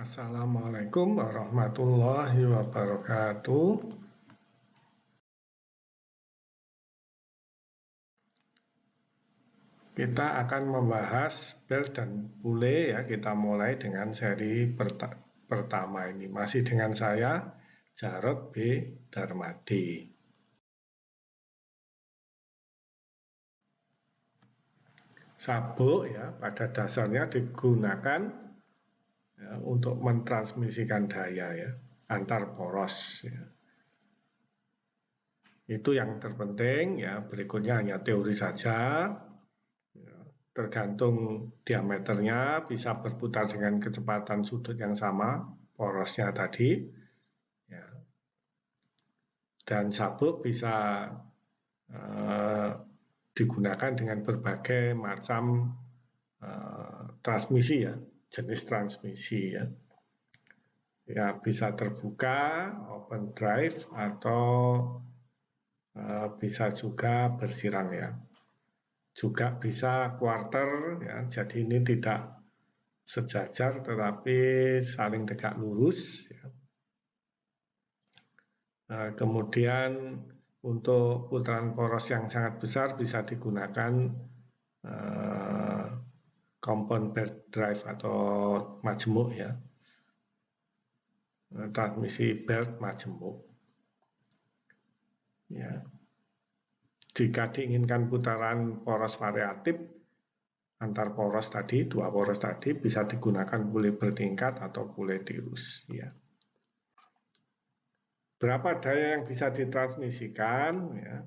Assalamualaikum warahmatullahi wabarakatuh. Kita akan membahas belt dan bule ya. Kita mulai dengan seri pertama ini. Masih dengan saya, Jarod B. Darmadi. Sabuk ya, pada dasarnya digunakan ya, untuk mentransmisikan daya ya, antar poros ya. Itu yang terpenting ya. Berikutnya hanya teori saja. Tergantung diameternya, bisa berputar dengan kecepatan sudut yang sama, porosnya tadi ya. Dan sabuk bisa digunakan dengan berbagai macam transmisi ya, jenis transmisi ya. Ya bisa terbuka, open drive, atau bisa juga bersirang ya. Juga bisa quarter ya, jadi ini tidak sejajar tetapi saling tegak lurus ya. Kemudian untuk putaran poros yang sangat besar bisa digunakan compound belt drive atau majemuk ya, transmisi belt majemuk ya. Jika diinginkan putaran poros variatif antar poros tadi, dua poros tadi, bisa digunakan bule bertingkat atau bule tirus ya. Berapa daya yang bisa ditransmisikan ya?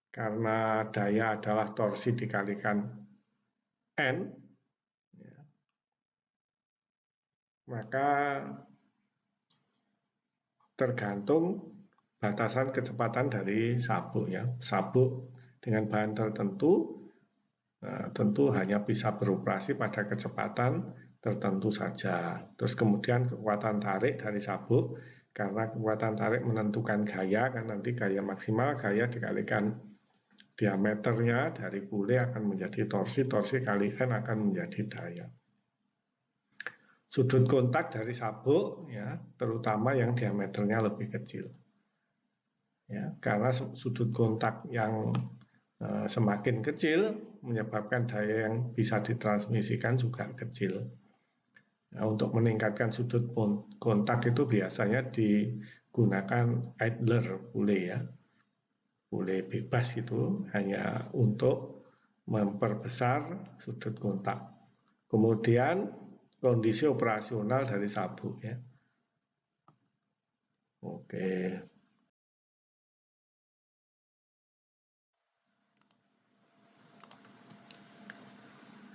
Karena daya adalah torsi dikalikan N ya, maka tergantung batasan kecepatan dari sabuk ya. Sabuk dengan bahan tertentu tentu hanya bisa beroperasi pada kecepatan tertentu saja. Terus kemudian kekuatan tarik dari sabuk, karena kekuatan tarik menentukan gaya, kan nanti gaya maksimal, gaya dikalikan diameternya dari bule akan menjadi torsi, torsi kali N akan menjadi daya. Sudut kontak dari sabuk ya, terutama yang diameternya lebih kecil. Ya, karena sudut kontak yang semakin kecil menyebabkan daya yang bisa ditransmisikan juga kecil. Nah, untuk meningkatkan sudut kontak itu biasanya digunakan idler bule ya, bule bebas itu hanya untuk memperbesar sudut kontak. Kemudian kondisi operasional dari sabuk ya. Oke.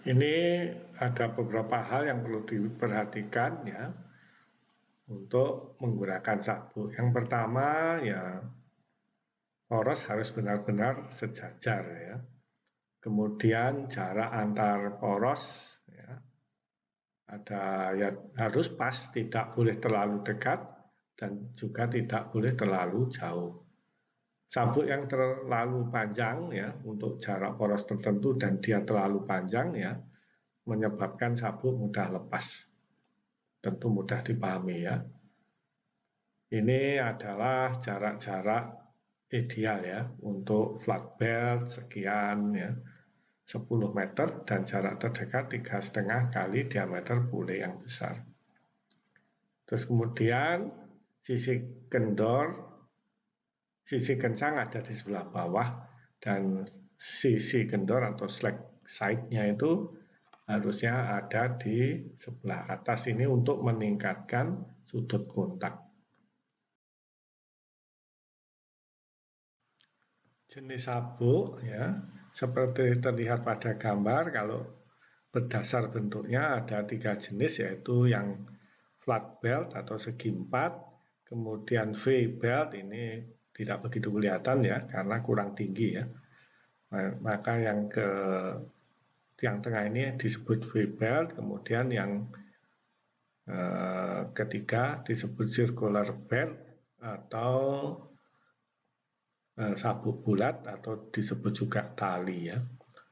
Ini ada beberapa hal yang perlu diperhatikan ya untuk menggunakan sabuk. Yang pertama ya, poros harus benar-benar sejajar ya. Kemudian jarak antar poros ya, ada ya harus pas, tidak boleh terlalu dekat dan juga tidak boleh terlalu jauh. Sabuk yang terlalu panjang ya untuk jarak poros tertentu dan dia terlalu panjang ya menyebabkan sabuk mudah lepas. Tentu mudah dipahami ya. Ini adalah jarak-jarak ideal ya untuk flat belt sekian ya 10 meter dan jarak terdekat 3,5 kali diameter bule yang besar. Terus kemudian sisi kendor, sisi kencang ada di sebelah bawah dan sisi kendor atau slack side-nya itu harusnya ada di sebelah atas ini untuk meningkatkan sudut kontak. Jenis sabuk ya, seperti terlihat pada gambar, kalau berdasar bentuknya ada 3 jenis, yaitu yang flat belt atau segi empat, kemudian V belt ini tidak begitu kelihatan ya karena kurang tinggi ya. Maka yang tengah ini disebut V belt, kemudian yang ketiga disebut circular belt atau sabuk bulat atau disebut juga tali ya.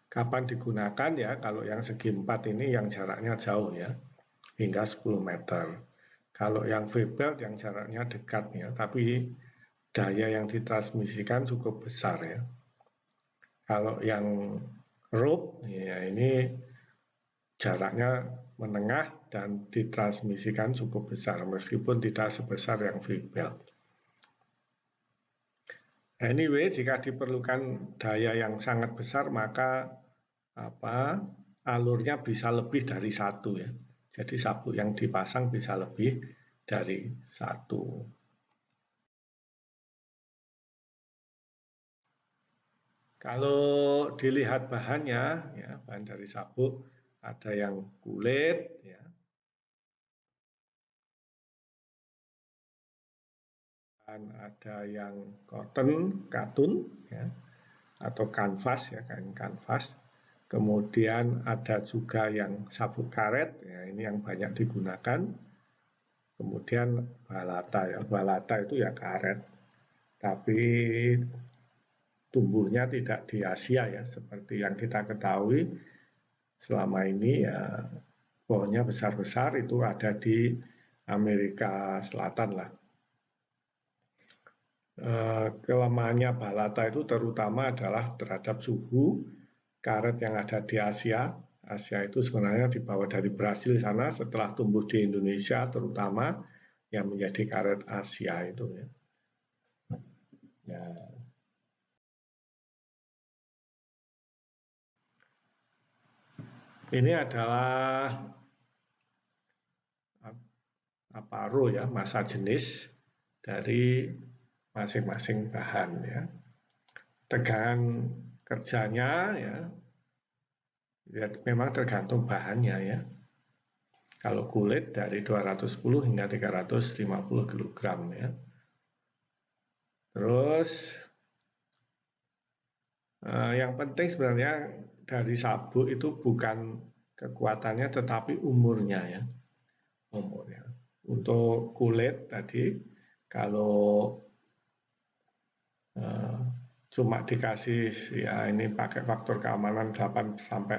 Kapan digunakan ya? Kalau yang segi empat ini yang jaraknya jauh ya. hingga 10 meter. Kalau yang V-belt yang jaraknya dekat ya, tapi daya yang ditransmisikan cukup besar ya. Kalau yang rope ya ini jaraknya menengah dan ditransmisikan cukup besar meskipun tidak sebesar yang V-belt. Anyway, jika diperlukan daya yang sangat besar maka alurnya bisa lebih dari satu ya. Jadi sabuk yang dipasang bisa lebih dari satu. Kalau dilihat bahannya, ya, bahan dari sabuk ada yang kulit, ya, dan ada yang cotton, katun, ya, atau kanvas, ya, kain kanvas. Kemudian ada juga yang sabuk karet, ya, ini yang banyak digunakan. Kemudian balata, ya, balata itu ya karet, tapi tumbuhnya tidak di Asia ya, seperti yang kita ketahui selama ini ya pohonnya besar-besar itu ada di Amerika Selatan lah. Kelemahannya balata itu terutama adalah terhadap suhu karet yang ada di Asia. Asia itu sebenarnya dibawa dari Brasil sana setelah tumbuh di Indonesia terutama yang menjadi karet Asia itu ya. Ya. Ini adalah row ya, massa jenis dari masing-masing bahan ya. Tegangan kerjanya ya memang tergantung bahannya ya. Kalau kulit dari 210 hingga 350 kg ya. Terus yang penting sebenarnya dari sabuk itu bukan kekuatannya tetapi umurnya ya. Umurnya. Untuk kulit tadi kalau cuma dikasih ya ini pakai faktor keamanan 8 sampai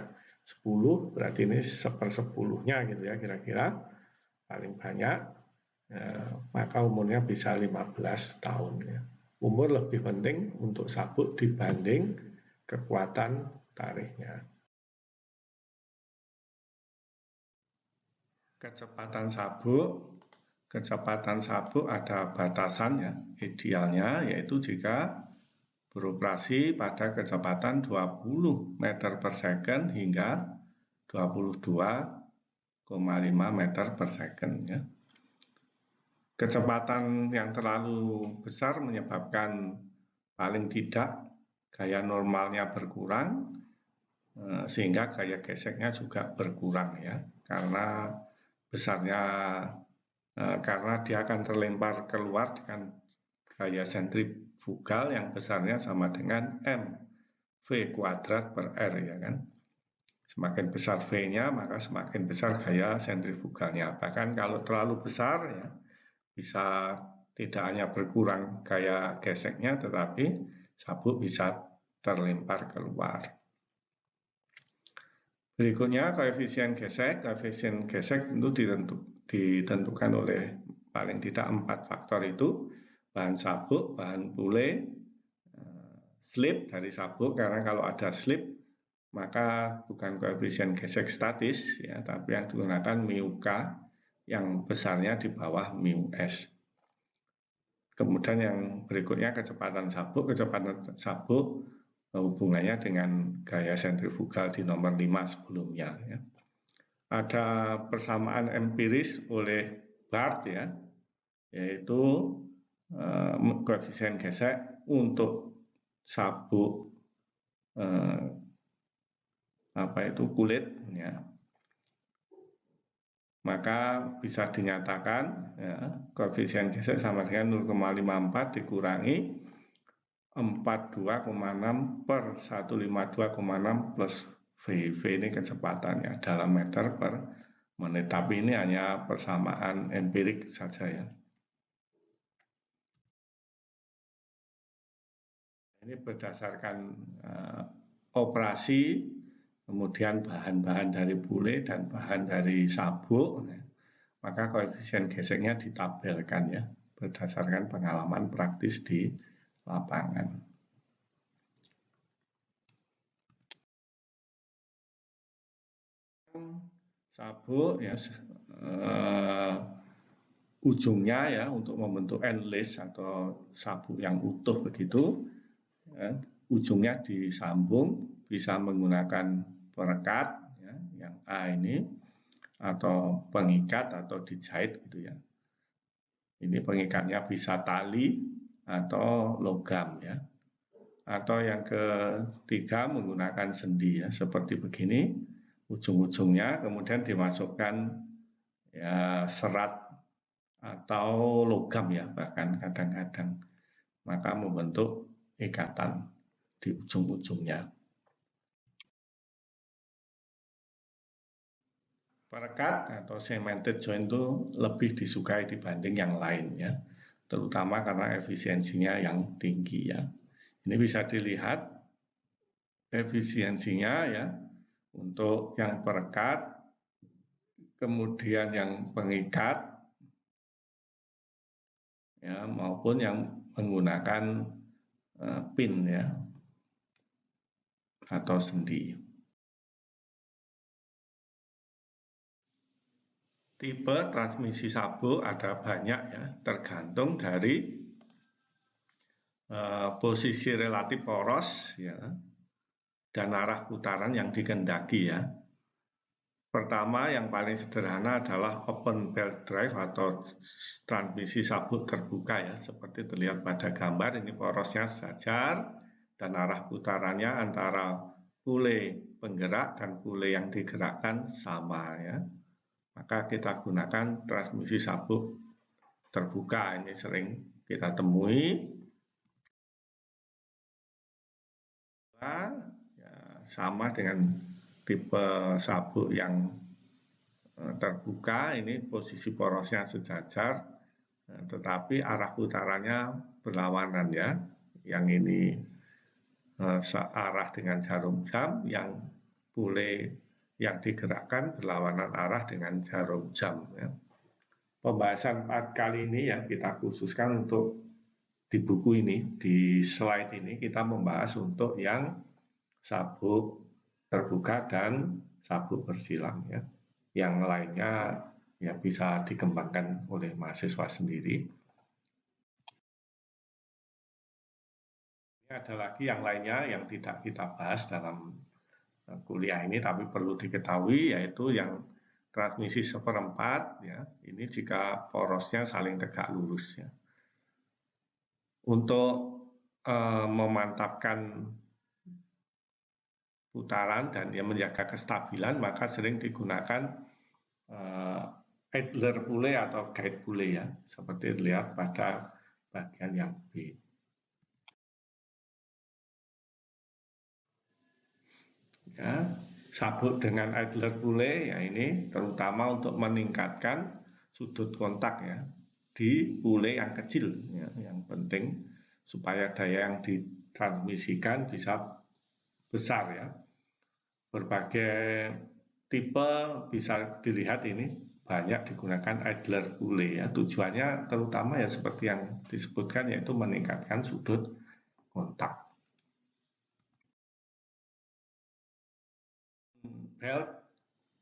10 berarti ini 1/10-nya gitu ya kira-kira paling banyak maka umurnya bisa 15 tahun ya. Umur lebih penting untuk sabuk dibanding kekuatan tariknya. Kecepatan sabuk ada batasannya, idealnya yaitu jika beroperasi pada kecepatan 20 meter per second hingga 22,5 meter per second ya. Kecepatan yang terlalu besar menyebabkan paling tidak gaya normalnya berkurang sehingga gaya geseknya juga berkurang ya karena besarnya karena dia akan terlempar keluar dengan gaya sentrifugal yang besarnya sama dengan mv kuadrat per r ya kan. Semakin besar V-nya maka semakin besar gaya sentrifugalnya. Bahkan kalau terlalu besar ya bisa tidak hanya berkurang gaya geseknya tetapi sabuk bisa terlempar keluar. Berikutnya koefisien gesek. Koefisien gesek tentu ditentukan oleh paling tidak 4 faktor itu. Bahan sabuk, bahan pule, slip dari sabuk karena kalau ada slip maka bukan koefisien gesek statis ya, tapi yang digunakan mu K yang besarnya di bawah mu S. Kemudian yang berikutnya kecepatan sabuk. Kecepatan sabuk hubungannya dengan gaya sentrifugal di nomor 5 sebelumnya ya. Ada persamaan empiris oleh Barth ya, yaitu koefisien gesek untuk sabuk kulit ya. Maka bisa dinyatakan ya, koefisien gesek sama dengan 0,54 dikurangi 42,6 per 152,6 plus V. V ini kecepatannya dalam meter per menit. Tapi ini hanya persamaan empirik saja ya. Ini berdasarkan operasi, kemudian bahan-bahan dari pule dan bahan dari sabuk. maka koefisien geseknya ditabelkan ya berdasarkan pengalaman praktis di lapangan. Sabuk ya ujungnya ya untuk membentuk endless atau sabuk yang utuh begitu ya, ujungnya disambung bisa menggunakan perekat ya, yang A ini atau pengikat atau dijahit gitu ya. Ini pengikatnya bisa tali atau logam ya. Atau yang ketiga menggunakan sendi ya seperti begini. Ujung-ujungnya kemudian dimasukkan ya serat atau logam ya bahkan kadang-kadang, maka membentuk ikatan di ujung-ujungnya. Perekat atau cemented joint itu lebih disukai dibanding yang lain ya, terutama karena efisiensinya yang tinggi ya. Ini bisa dilihat efisiensinya ya untuk yang perekat, kemudian yang pengikat, ya maupun yang menggunakan pin ya atau sendi. Tipe transmisi sabuk ada banyak ya, tergantung dari posisi relatif poros ya dan arah putaran yang dikehendaki ya. Pertama yang paling sederhana adalah open belt drive atau transmisi sabuk terbuka ya, seperti terlihat pada gambar. Ini porosnya sejajar dan arah putarannya antara pule penggerak dan pule yang digerakkan sama ya. Maka kita gunakan transmisi sabuk terbuka, ini sering kita temui. Ya, sama dengan tipe sabuk yang terbuka, ini posisi porosnya sejajar, tetapi arah putarannya berlawanan ya. Yang ini searah dengan jarum jam, yang pule yang digerakkan berlawanan arah dengan jarum jam ya. Pembahasan kali ini ya kita khususkan untuk di buku ini, di slide ini kita membahas untuk yang sabuk terbuka dan sabuk bersilang ya. Yang lainnya ya bisa dikembangkan oleh mahasiswa sendiri. Ini ada lagi yang lainnya yang tidak kita bahas dalam kuliah ini tapi perlu diketahui, yaitu yang transmisi seperempat ya. Ini jika porosnya saling tegak lurus ya. Untuk memantapkan putaran dan yang menjaga kestabilan, maka sering digunakan idler pule atau guide pule ya, seperti terlihat pada bagian yang B. Ya, sabuk dengan idler pule ya ini terutama untuk meningkatkan sudut kontak ya di pule yang kecil ya, yang penting supaya daya yang ditransmisikan bisa besar ya. Berbagai tipe bisa dilihat ini banyak digunakan idler pule ya. Tujuannya terutama ya seperti yang disebutkan, yaitu meningkatkan sudut kontak. Belt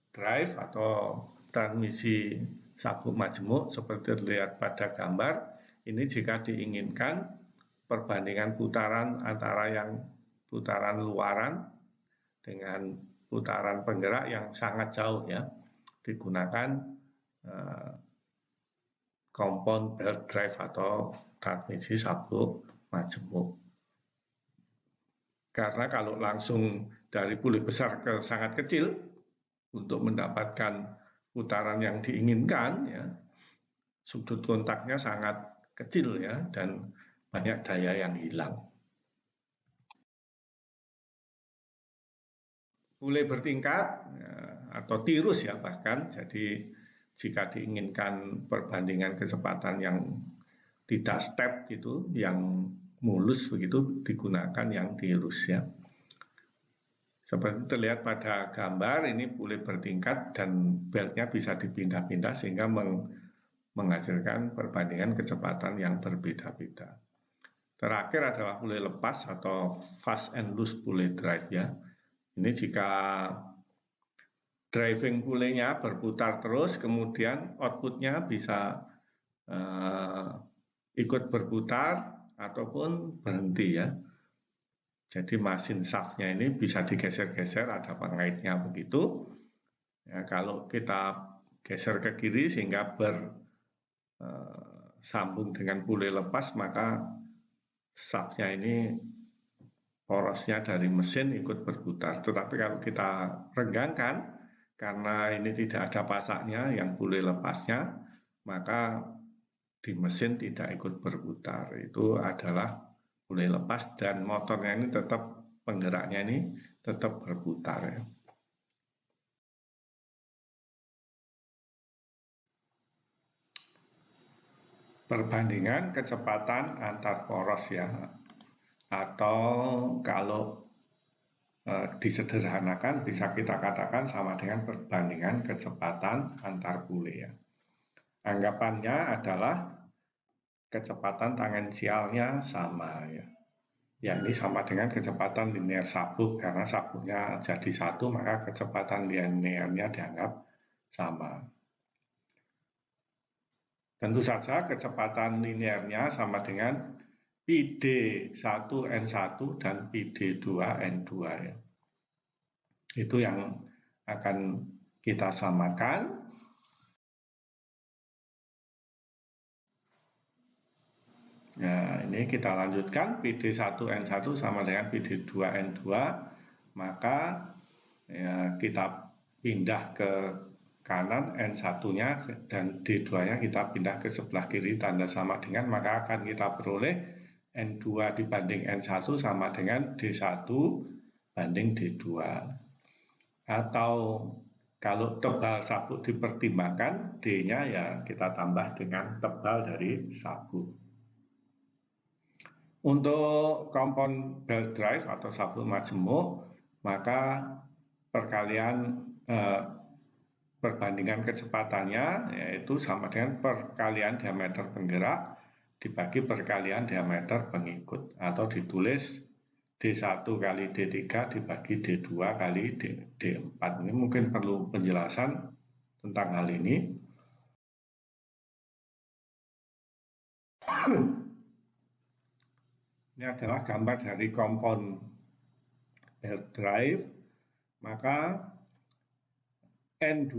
drive atau transmisi sabuk majemuk seperti terlihat pada gambar ini, jika diinginkan perbandingan putaran antara yang putaran luaran dengan putaran penggerak yang sangat jauh ya, digunakan compound belt drive atau transmisi sabuk majemuk. Karena kalau langsung dari pule besar ke sangat kecil untuk mendapatkan putaran yang diinginkan ya, sudut kontaknya sangat kecil ya dan banyak daya yang hilang. Pule bertingkat atau tirus ya bahkan, jadi jika diinginkan perbandingan kecepatan yang tidak step gitu, yang mulus begitu, digunakan yang tirus ya. Seperti terlihat pada gambar, ini pule bertingkat dan beltnya bisa dipindah-pindah sehingga menghasilkan perbandingan kecepatan yang berbeda-beda. Terakhir adalah pule lepas atau fast and loose pule drive ya. Ini jika driving pulenya berputar terus, kemudian outputnya bisa ikut berputar ataupun berhenti ya. Jadi mesin shaftnya ini bisa digeser-geser, ada pengaitnya begitu. Ya, kalau kita geser ke kiri sehingga bersambung dengan pule lepas, maka shaftnya ini porosnya dari mesin ikut berputar. Tetapi kalau kita renggangkan, karena ini tidak ada pasaknya yang pule lepasnya, maka di mesin tidak ikut berputar. Itu adalah pule lepas dan motornya ini tetap, penggeraknya ini tetap berputar ya. Perbandingan kecepatan antar poros ya, atau kalau disederhanakan bisa kita katakan sama dengan perbandingan kecepatan antar pule ya. Anggapannya adalah kecepatan tangensialnya sama ya. Ini sama dengan kecepatan linear sabuk, karena sabuknya jadi satu maka kecepatan linearnya dianggap sama. Tentu saja kecepatan linearnya sama dengan PD1N1 dan PD2N2 ya. Itu yang akan kita samakan. Nah, ini kita lanjutkan, PD1N1 sama dengan PD2N2, maka ya, kita pindah ke kanan, N1-nya dan D2-nya kita pindah ke sebelah kiri, tanda sama dengan, maka akan kita peroleh N2 dibanding N1 sama dengan D1 banding D2. Atau kalau tebal sabuk dipertimbangkan, D-nya ya kita tambah dengan tebal dari sabuk. Untuk kompon belt drive atau sabuk majemuk, maka perbandingan kecepatannya yaitu sama dengan perkalian diameter penggerak dibagi perkalian diameter pengikut, atau ditulis D1 kali D3 dibagi D2 kali D4. Ini mungkin perlu penjelasan tentang hal ini. Ini adalah gambar dari kompon belt drive, maka N2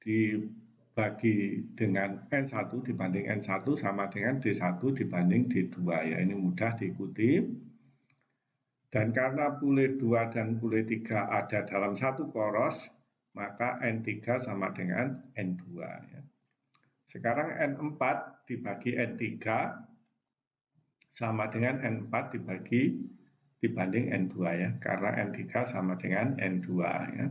dibagi dengan N1 dibanding N1 sama dengan D1 dibanding D2 ya, ini mudah diikuti. Dan karena pule 2 dan pule 3 ada dalam satu poros, maka N3 sama dengan N2 ya. Sekarang N4 dibagi N3 sama dengan N4 dibanding N2 ya, karena N3 sama dengan N2 ya.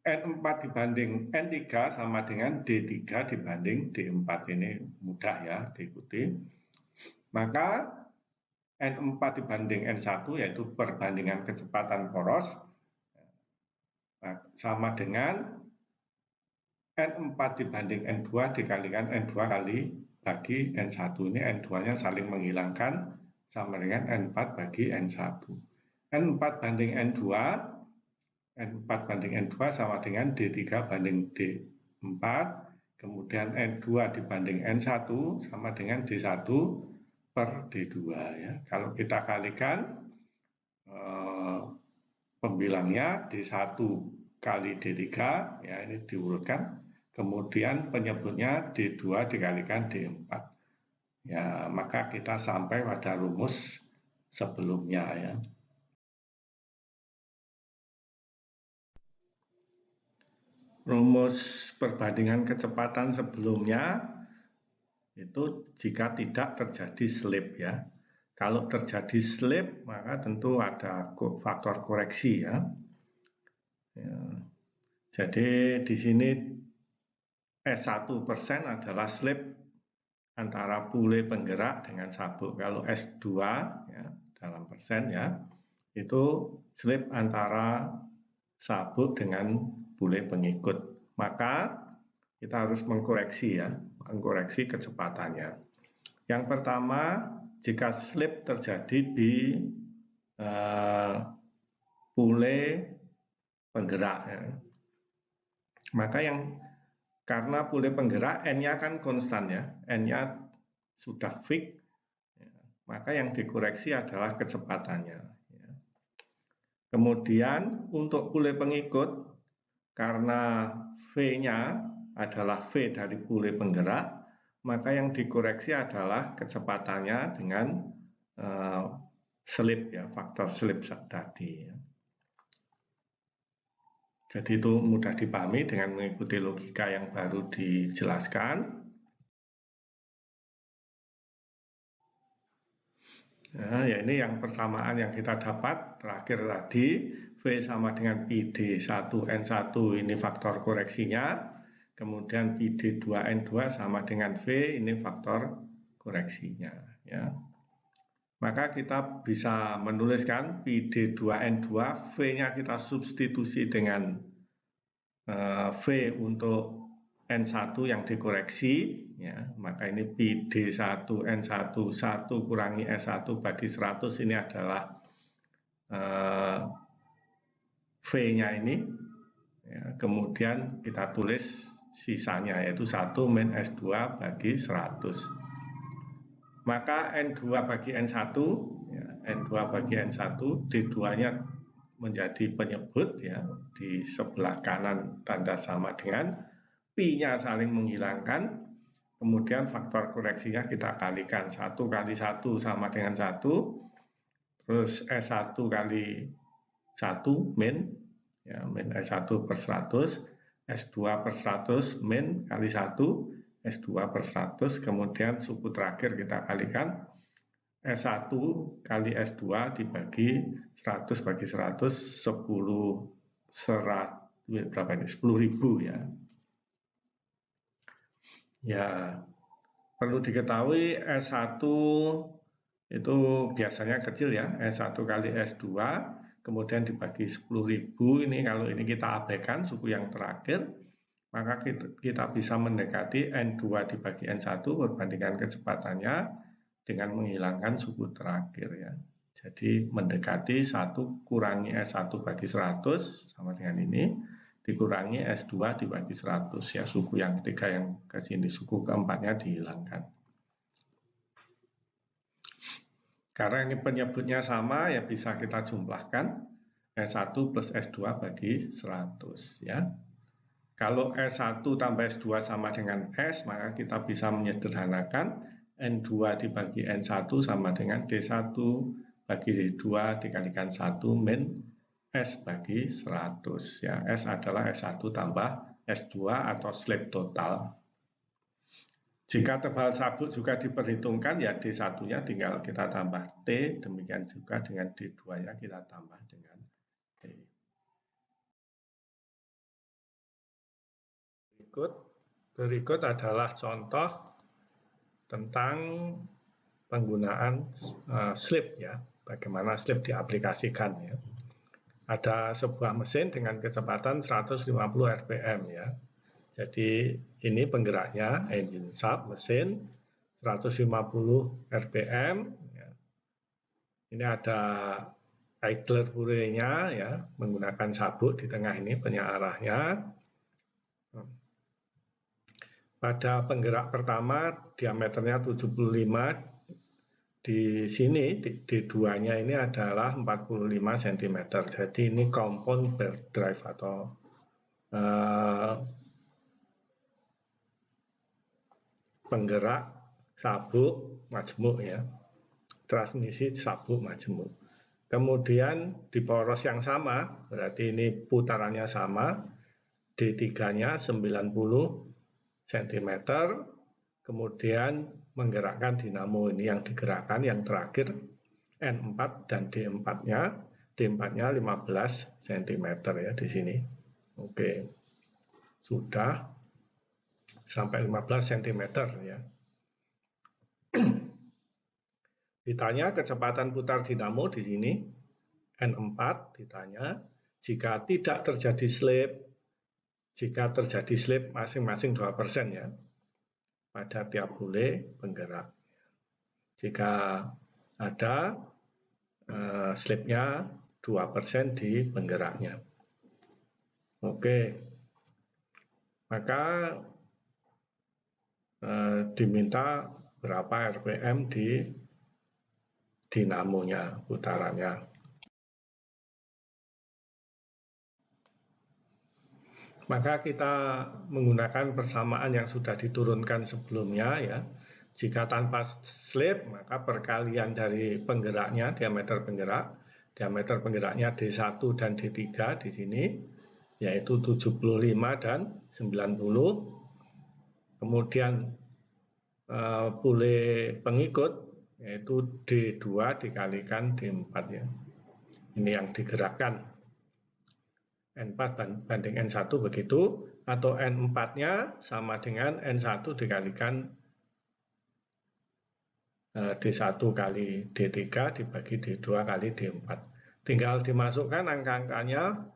N4 dibanding N3 sama dengan D3 dibanding D4, ini mudah ya diikuti. Maka N4 dibanding N1 yaitu perbandingan kecepatan poros sama dengan N4 dibanding N2 dikalikan N2 kali bagi N1. Ini N2-nya saling menghilangkan sama dengan N4 bagi N1. N4 banding N2, N4 banding N2 sama dengan D3 banding D4, kemudian N2 dibanding N1 sama dengan D1 per D2 ya. Kalau kita kalikan pembilangnya D1 kali D3 ya, ini diurutkan, kemudian penyebutnya D2 dikalikan D4 ya, maka kita sampai pada rumus sebelumnya ya. Rumus perbandingan kecepatan sebelumnya itu jika tidak terjadi slip ya. Kalau terjadi slip maka tentu ada faktor koreksi ya. Jadi di sini S1% adalah slip antara pule penggerak dengan sabuk. Kalau S2 ya, dalam persen ya, itu slip antara sabuk dengan bule pengikut. Maka kita harus mengkoreksi ya, mengkoreksi kecepatannya. Yang pertama, jika slip terjadi di bule penggerak ya, maka karena bule penggerak N-nya kan konstan ya, N-nya sudah fix, ya, maka yang dikoreksi adalah kecepatannya. Ya. Kemudian untuk bule pengikut, karena V-nya adalah V dari bule penggerak, maka yang dikoreksi adalah kecepatannya dengan slip ya, faktor slip tadi ya. Jadi itu mudah dipahami dengan mengikuti logika yang baru dijelaskan. Nah, ya ini yang persamaan yang kita dapat terakhir tadi, V sama dengan PD1N1 ini faktor koreksinya, kemudian PD2N2 sama dengan V ini faktor koreksinya ya. Maka kita bisa menuliskan PD2N2, V-nya kita substitusi dengan V untuk N1 yang dikoreksi, ya, maka ini PD1N1 1 kurangi S1 bagi 100 ini adalah V-nya ini, ya, kemudian kita tulis sisanya yaitu 1 min S2 bagi 100. Maka N2 bagi N1, ya, N2 bagi N1, D2-nya menjadi penyebut ya, di sebelah kanan tanda sama dengan Pi-nya saling menghilangkan, kemudian faktor koreksinya kita kalikan 1 kali 1 sama dengan 1, terus S1 kali 1 min, ya, min S1 per 100, S2 per 100 min kali 1, S2 per 100, kemudian suku terakhir kita kalikan S1 kali S2 dibagi 100 bagi 100, 10 berapa ini? 10.000 ya. Ya, perlu diketahui S1 itu biasanya kecil ya, S1 kali S2, kemudian dibagi 10.000, ini kalau ini kita abaikan suku yang terakhir, maka kita bisa mendekati N2 dibagi N1 perbandingan kecepatannya dengan menghilangkan suku terakhir ya. Jadi mendekati 1 kurangi S1 bagi 100 sama dengan ini, dikurangi S2 dibagi 100 ya, suku yang ketiga yang ke sini, suku keempatnya dihilangkan. Karena ini penyebutnya sama ya bisa kita jumlahkan S1 plus S2 bagi 100 ya. Kalau S1 tambah S2 sama dengan S, maka kita bisa menyederhanakan N2 dibagi N1 sama dengan D1 bagi D2 dikalikan 1 min S bagi 100. Ya, S adalah S1 tambah S2 atau slip total. Jika tebal sabuk juga diperhitungkan, ya D1-nya tinggal kita tambah T, demikian juga dengan D2-nya kita tambah dengan T. Berikut adalah contoh tentang penggunaan slip ya, bagaimana slip diaplikasikan ya. Ada sebuah mesin dengan kecepatan 150 rpm ya. Jadi ini penggeraknya engine sub mesin 150 rpm ya. Ini ada idler purenya ya, menggunakan sabuk di tengah ini penyaarahnya. Pada penggerak pertama diameternya 75, di sini D2-nya ini adalah 45 cm. Jadi ini compound belt drive atau penggerak sabuk majemuk ya. Transmisi sabuk majemuk. Kemudian di poros yang sama, berarti ini putarannya sama, D3-nya 90 cm, kemudian menggerakkan dinamo ini yang digerakkan yang terakhir N4 dan D4-nya, D4-nya 15 cm ya di sini. Oke, sudah sampai 15 cm ya. Ditanya kecepatan putar dinamo di sini N4 ditanya, jika tidak terjadi slip, jika terjadi slip masing-masing 2% ya, pada tiap bule penggerak. Jika ada slipnya 2% di penggeraknya. Oke, maka diminta berapa RPM di dinamonya, putarannya. Maka kita menggunakan persamaan yang sudah diturunkan sebelumnya ya. Jika tanpa slip, maka perkalian dari penggeraknya, diameter penggeraknya D1 dan D3 di sini, yaitu 75 dan 90. Kemudian bule pengikut, yaitu D2 dikalikan D4 ya. Ini yang digerakkan. N4 banding N1 begitu, atau N4-nya sama dengan N1 dikalikan D1 kali D3 dibagi D2 kali D4. Tinggal dimasukkan angka-angkanya,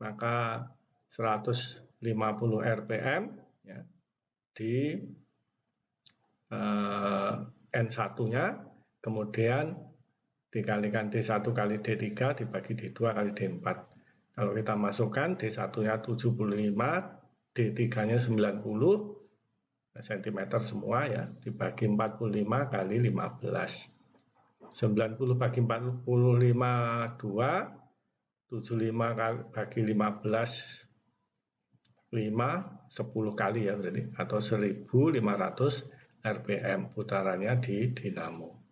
maka 150 RPM ya, di N1-nya, kemudian dikalikan D1 kali D3 dibagi D2 kali D4. Kalau kita masukkan D1-nya 75, D3-nya 90 cm semua ya, dibagi 45 kali 15. 90 bagi 45 2, 75 kali bagi 15 5, 10 kali ya berarti, atau 1500 RPM putarannya di dinamo.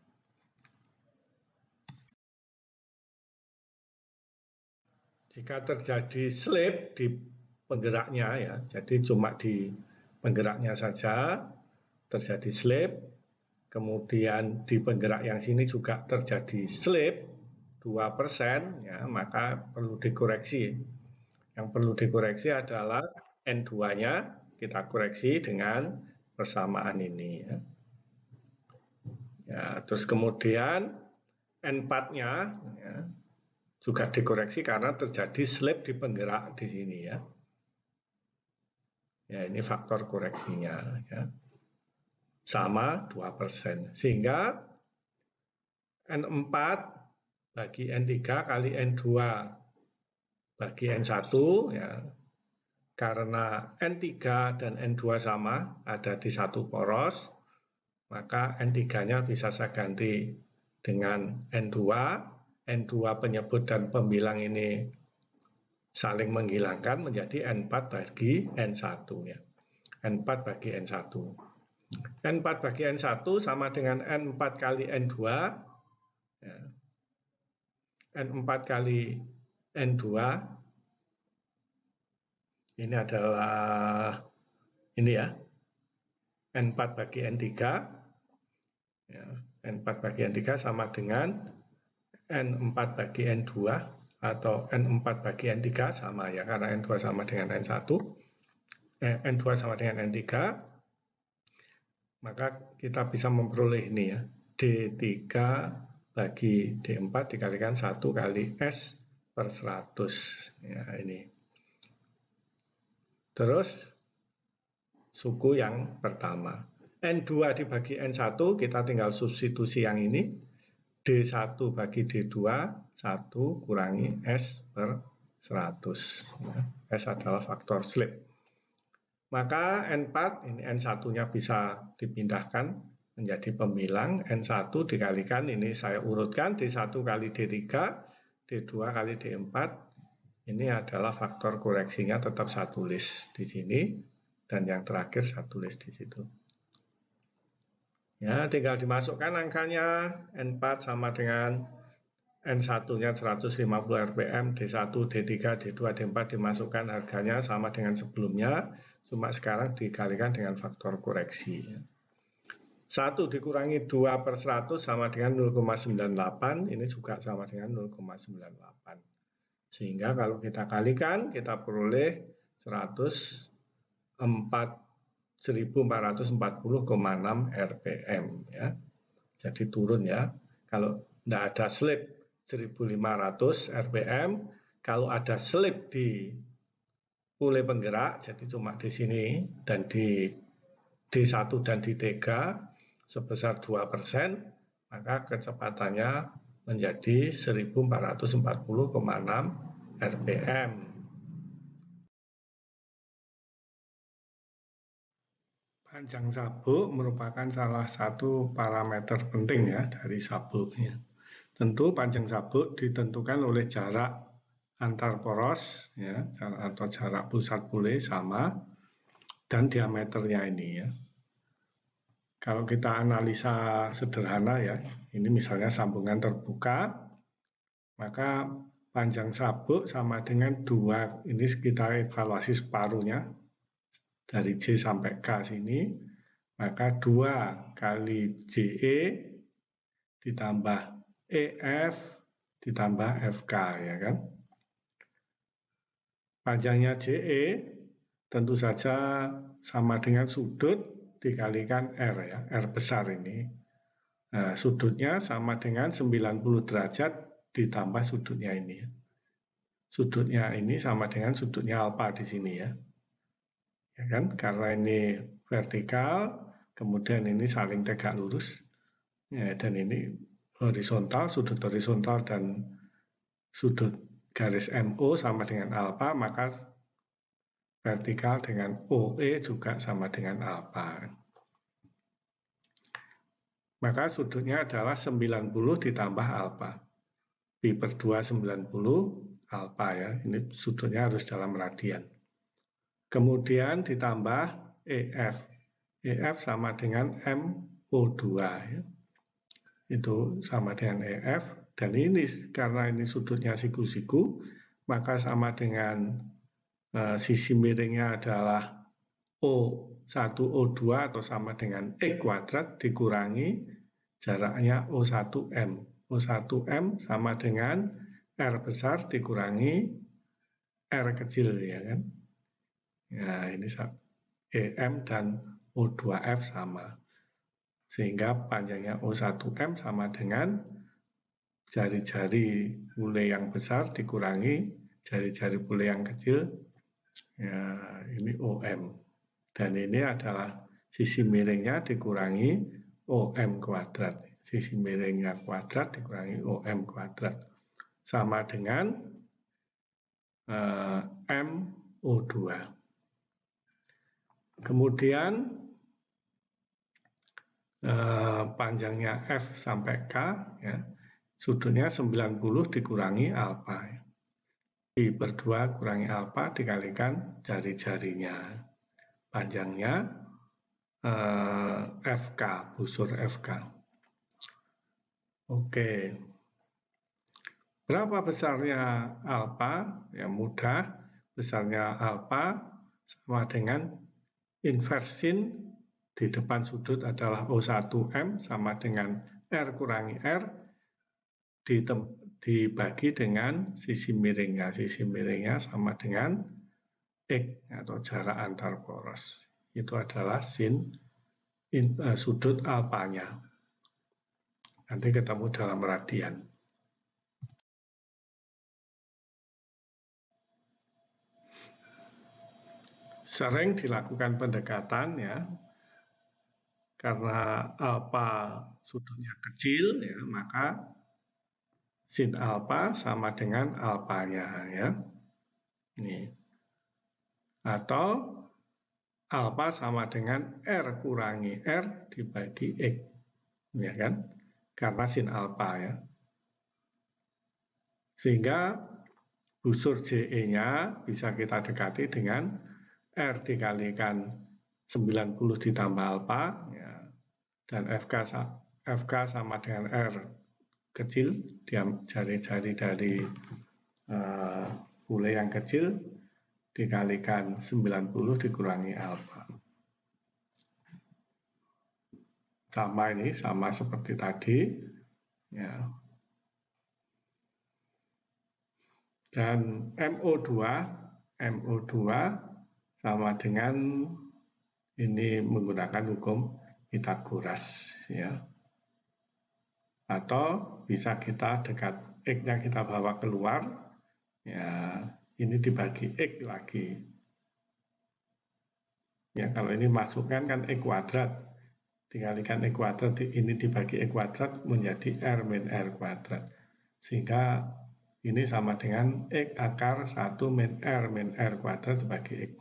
Jika terjadi slip di penggeraknya ya, jadi cuma di penggeraknya saja terjadi slip, kemudian di penggerak yang sini juga terjadi slip 2% ya, maka perlu dikoreksi. Yang perlu dikoreksi adalah N2-nya kita koreksi dengan persamaan ini ya. Ya, terus kemudian N4-nya ya, juga dikoreksi karena terjadi slip di penggerak di sini ya. Ya, ini faktor koreksinya ya. Sama 2%. Sehingga N4 bagi N3 kali N2 bagi N1 ya. Karena N3 dan N2 sama ada di satu poros, maka N3-nya bisa saya ganti dengan N2. N2 penyebut dan pembilang ini saling menghilangkan menjadi N4 bagi N1 ya. N4 bagi N1. N4 bagi N1 sama dengan N4 kali N2 ya. N4 kali N2 ini adalah ini ya, N4 bagi N3 ya. N4 bagi N3 sama dengan N4 bagi N2 atau N4 bagi N3 sama ya, karena N2 sama dengan N1, N2 sama dengan N3, maka kita bisa memperoleh ini ya, D3 bagi D4 dikalikan 1 kali S per 100 ya, ini. Terus suku yang pertama, N2 dibagi N1 kita tinggal substitusi yang ini, D1 bagi D2 1 kurangi S per 100 ya. S adalah faktor slip. Maka N4 ini N1-nya bisa dipindahkan menjadi pembilang, N1 dikalikan ini saya urutkan D1 kali D3, D2 kali D4. Ini adalah faktor koreksinya tetap satu list di sini dan yang terakhir satu list di situ. Ya, tinggal dimasukkan angkanya, N4 sama dengan N1-nya 150 RPM, D1, D3, D2, D4 dimasukkan harganya sama dengan sebelumnya, cuma sekarang dikalikan dengan faktor koreksi. 1 dikurangi 2 per 100 sama dengan 0,98, ini juga sama dengan 0,98. Sehingga kalau kita kalikan, kita peroleh 1440,6 RPM ya. Jadi turun ya. Kalau tidak ada slip 1500 rpm. Kalau ada selip di pule penggerak, jadi cuma di sini dan di D1 dan di D3 sebesar 2%, maka kecepatannya menjadi 1440,6 rpm. Panjang sabuk merupakan salah satu parameter penting ya dari sabuknya. Tentu panjang sabuk ditentukan oleh jarak antar poros ya, atau jarak pusat pule sama, dan diameternya ini ya. Kalau kita analisa sederhana ya, ini misalnya sambungan terbuka, maka panjang sabuk sama dengan 2, ini kita evaluasi separuhnya, dari J sampai K sini, maka 2 kali JE ditambah EF ditambah FK ya kan. Panjangnya JE tentu saja sama dengan sudut dikalikan R ya, R besar ini. Nah, sudutnya sama dengan 90 derajat ditambah sudutnya ini. Sudutnya ini sama dengan sudutnya alfa di sini ya. Ya kan? Karena ini vertikal, kemudian ini saling tegak lurus. Ya, dan ini horizontal, sudut horizontal dan sudut garis MO sama dengan alfa, maka vertikal dengan OE juga sama dengan alfa. Maka sudutnya adalah 90 ditambah alfa. Pi per 2 90 alfa ya. Ini sudutnya harus dalam radian. Kemudian ditambah EF. EF sama dengan MO2 ya. Itu sama dengan EF. Dan ini karena ini sudutnya siku-siku, maka sama dengan sisi miringnya adalah O1 O2 atau sama dengan X kuadrat dikurangi jaraknya O1M. O1M sama dengan R besar dikurangi R kecil ya kan. Ya ini EM dan O2F sama. Sehingga panjangnya O1M sama dengan jari-jari pule yang besar dikurangi jari-jari pule yang kecil. Ya, ini OM. Dan ini adalah sisi miringnya dikurangi OM kuadrat. Sisi miringnya kuadrat dikurangi OM kuadrat. Sama dengan MO2. Kemudian panjangnya F sampai K, ya, sudutnya 90 dikurangi alfa. Pi per 2 kurangi alfa dikalikan jari-jarinya. Panjangnya FK, busur FK. Oke. Berapa besarnya alfa? Ya mudah. Besarnya alfa sama dengan inversin di depan sudut adalah O1M sama dengan R kurangi R dibagi dengan sisi miringnya. Sisi miringnya sama dengan X atau jarak antar poros. Itu adalah sudut alfanya. Nanti ketemu dalam radian. Sering dilakukan pendekatan ya, karena alfa sudutnya kecil ya, maka sin alfa sama dengan alfanya ya. Ini. Atau alfa sama dengan R kurangi R dibagi X. Ya kan? Karena sin alfa ya. Sehingga busur JE-nya bisa kita dekati dengan R dikalikan 90 ditambah alfa ya, dan FK sama dengan R kecil, jari-jari dari bule yang kecil dikalikan 90 dikurangi alfa. Sama ini, sama seperti tadi ya. Dan MO2 sama dengan ini menggunakan hukum Pythagoras ya. Atau bisa kita X-nya kita bawa keluar, ya ini dibagi X lagi. Ya kalau ini masukkan kan X kuadrat, dikalikan X kuadrat, ini dibagi X kuadrat menjadi R min R kuadrat. Sehingga ini sama dengan X akar 1 min R kuadrat dibagi X.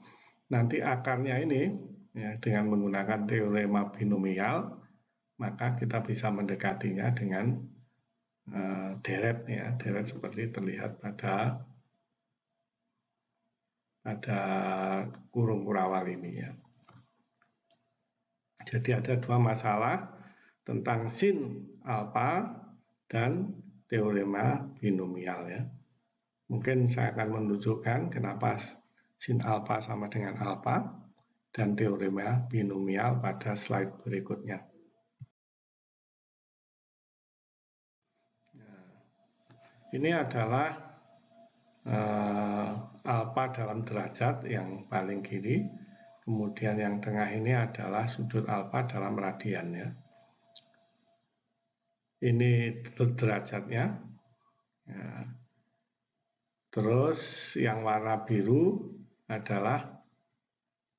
Nanti akarnya ini, ya, dengan menggunakan teorema binomial, maka kita bisa mendekatinya dengan deret, ya, deret seperti terlihat pada kurung kurawal ini, ya. Jadi ada dua masalah tentang sin alfa dan teorema binomial, ya. Mungkin saya akan menunjukkan kenapa sin alfa sama dengan alfa dan teorema binomial pada slide berikutnya. Ini adalah alfa dalam derajat yang paling kiri, kemudian yang tengah ini adalah sudut alfa dalam radian, ya. Ini derajatnya. Ya. Terus yang warna biru adalah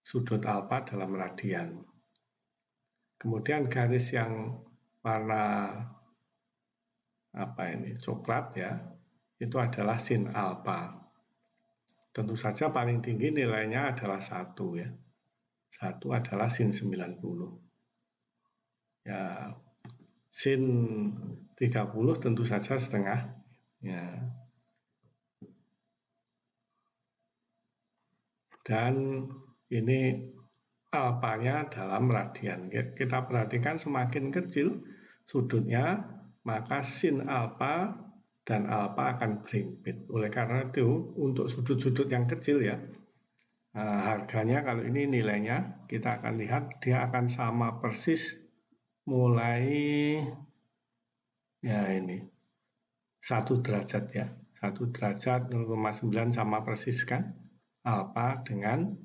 sudut alfa dalam radian. Kemudian garis yang warna coklat, ya, itu adalah sin alfa. Tentu saja paling tinggi nilainya adalah 1, ya. 1 adalah sin 90. Ya, sin 30 tentu saja setengah, ya. Dan ini alfanya dalam radian. Kita perhatikan semakin kecil sudutnya, maka sin alfa dan alfa akan berhimpit. Oleh karena itu, untuk sudut-sudut yang kecil, ya, harganya kalau ini nilainya, kita akan lihat dia akan sama persis mulai, ya ini, 1 derajat, ya. 1 derajat 0,9 sama persis kan alfa dengan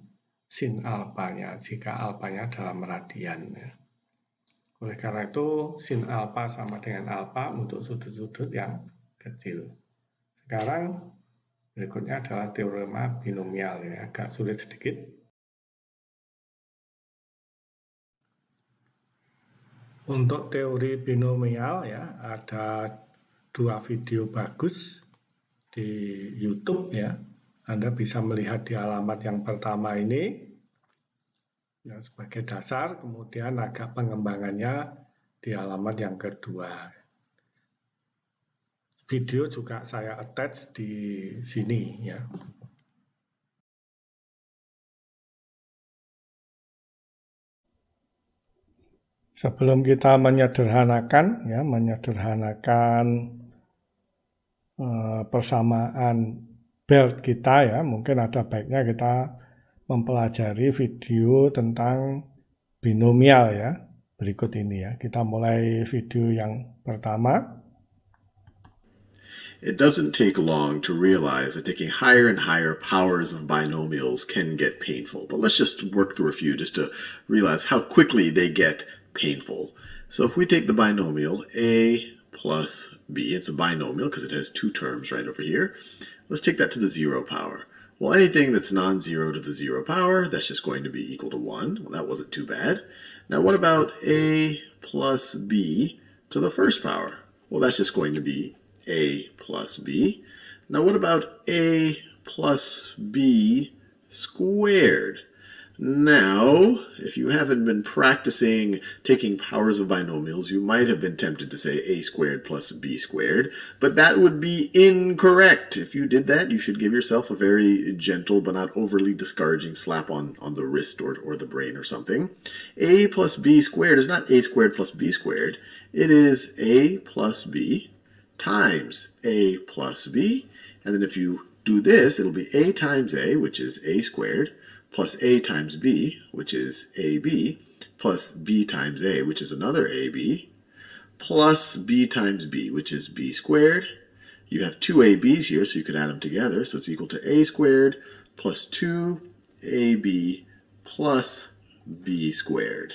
sin alfanya, jika alfanya dalam radian, ya. Oleh karena itu, sin alfa sama dengan alfa untuk sudut-sudut yang kecil. Sekarang berikutnya adalah teorema binomial, ya, agak sulit sedikit. Untuk teori binomial, ya, ada 2 video bagus di YouTube, ya. Anda bisa melihat di alamat yang pertama ini, ya, sebagai dasar, kemudian agak pengembangannya di alamat yang kedua. Video juga saya attach di sini, ya. Sebelum kita menyederhanakan, ya, persamaan belt kita, ya, mungkin ada baiknya kita mempelajari video tentang binomial, ya, berikut ini, ya. Kita mulai video yang pertama. It doesn't take long to realize that taking higher and higher powers of binomials can get painful. But let's just work through a few just to realize how quickly they get painful. So if we take the binomial a plus b, it's a binomial because it has 2 terms right over here. Let's take that to the 0 power. Well, anything that's non-zero to the 0 power, that's just going to be equal to 1. Well, that wasn't too bad. Now what about a plus b to the 1st power? Well, that's just going to be a plus b. Now what about a plus b squared? Now, if you haven't been practicing taking powers of binomials, you might have been tempted to say a squared plus b squared, but that would be incorrect. If you did that, you should give yourself a very gentle but not overly discouraging slap on the wrist or the brain or something. A plus b squared is not a squared plus b squared. It is a plus b times a plus b, and then if you do this, it'll be a times a, which is a squared, plus a times b, which is ab, plus b times a, which is another ab, plus b times b, which is b squared. You have 2 ab's here, so you could add them together, so it's equal to a squared plus 2ab plus b squared.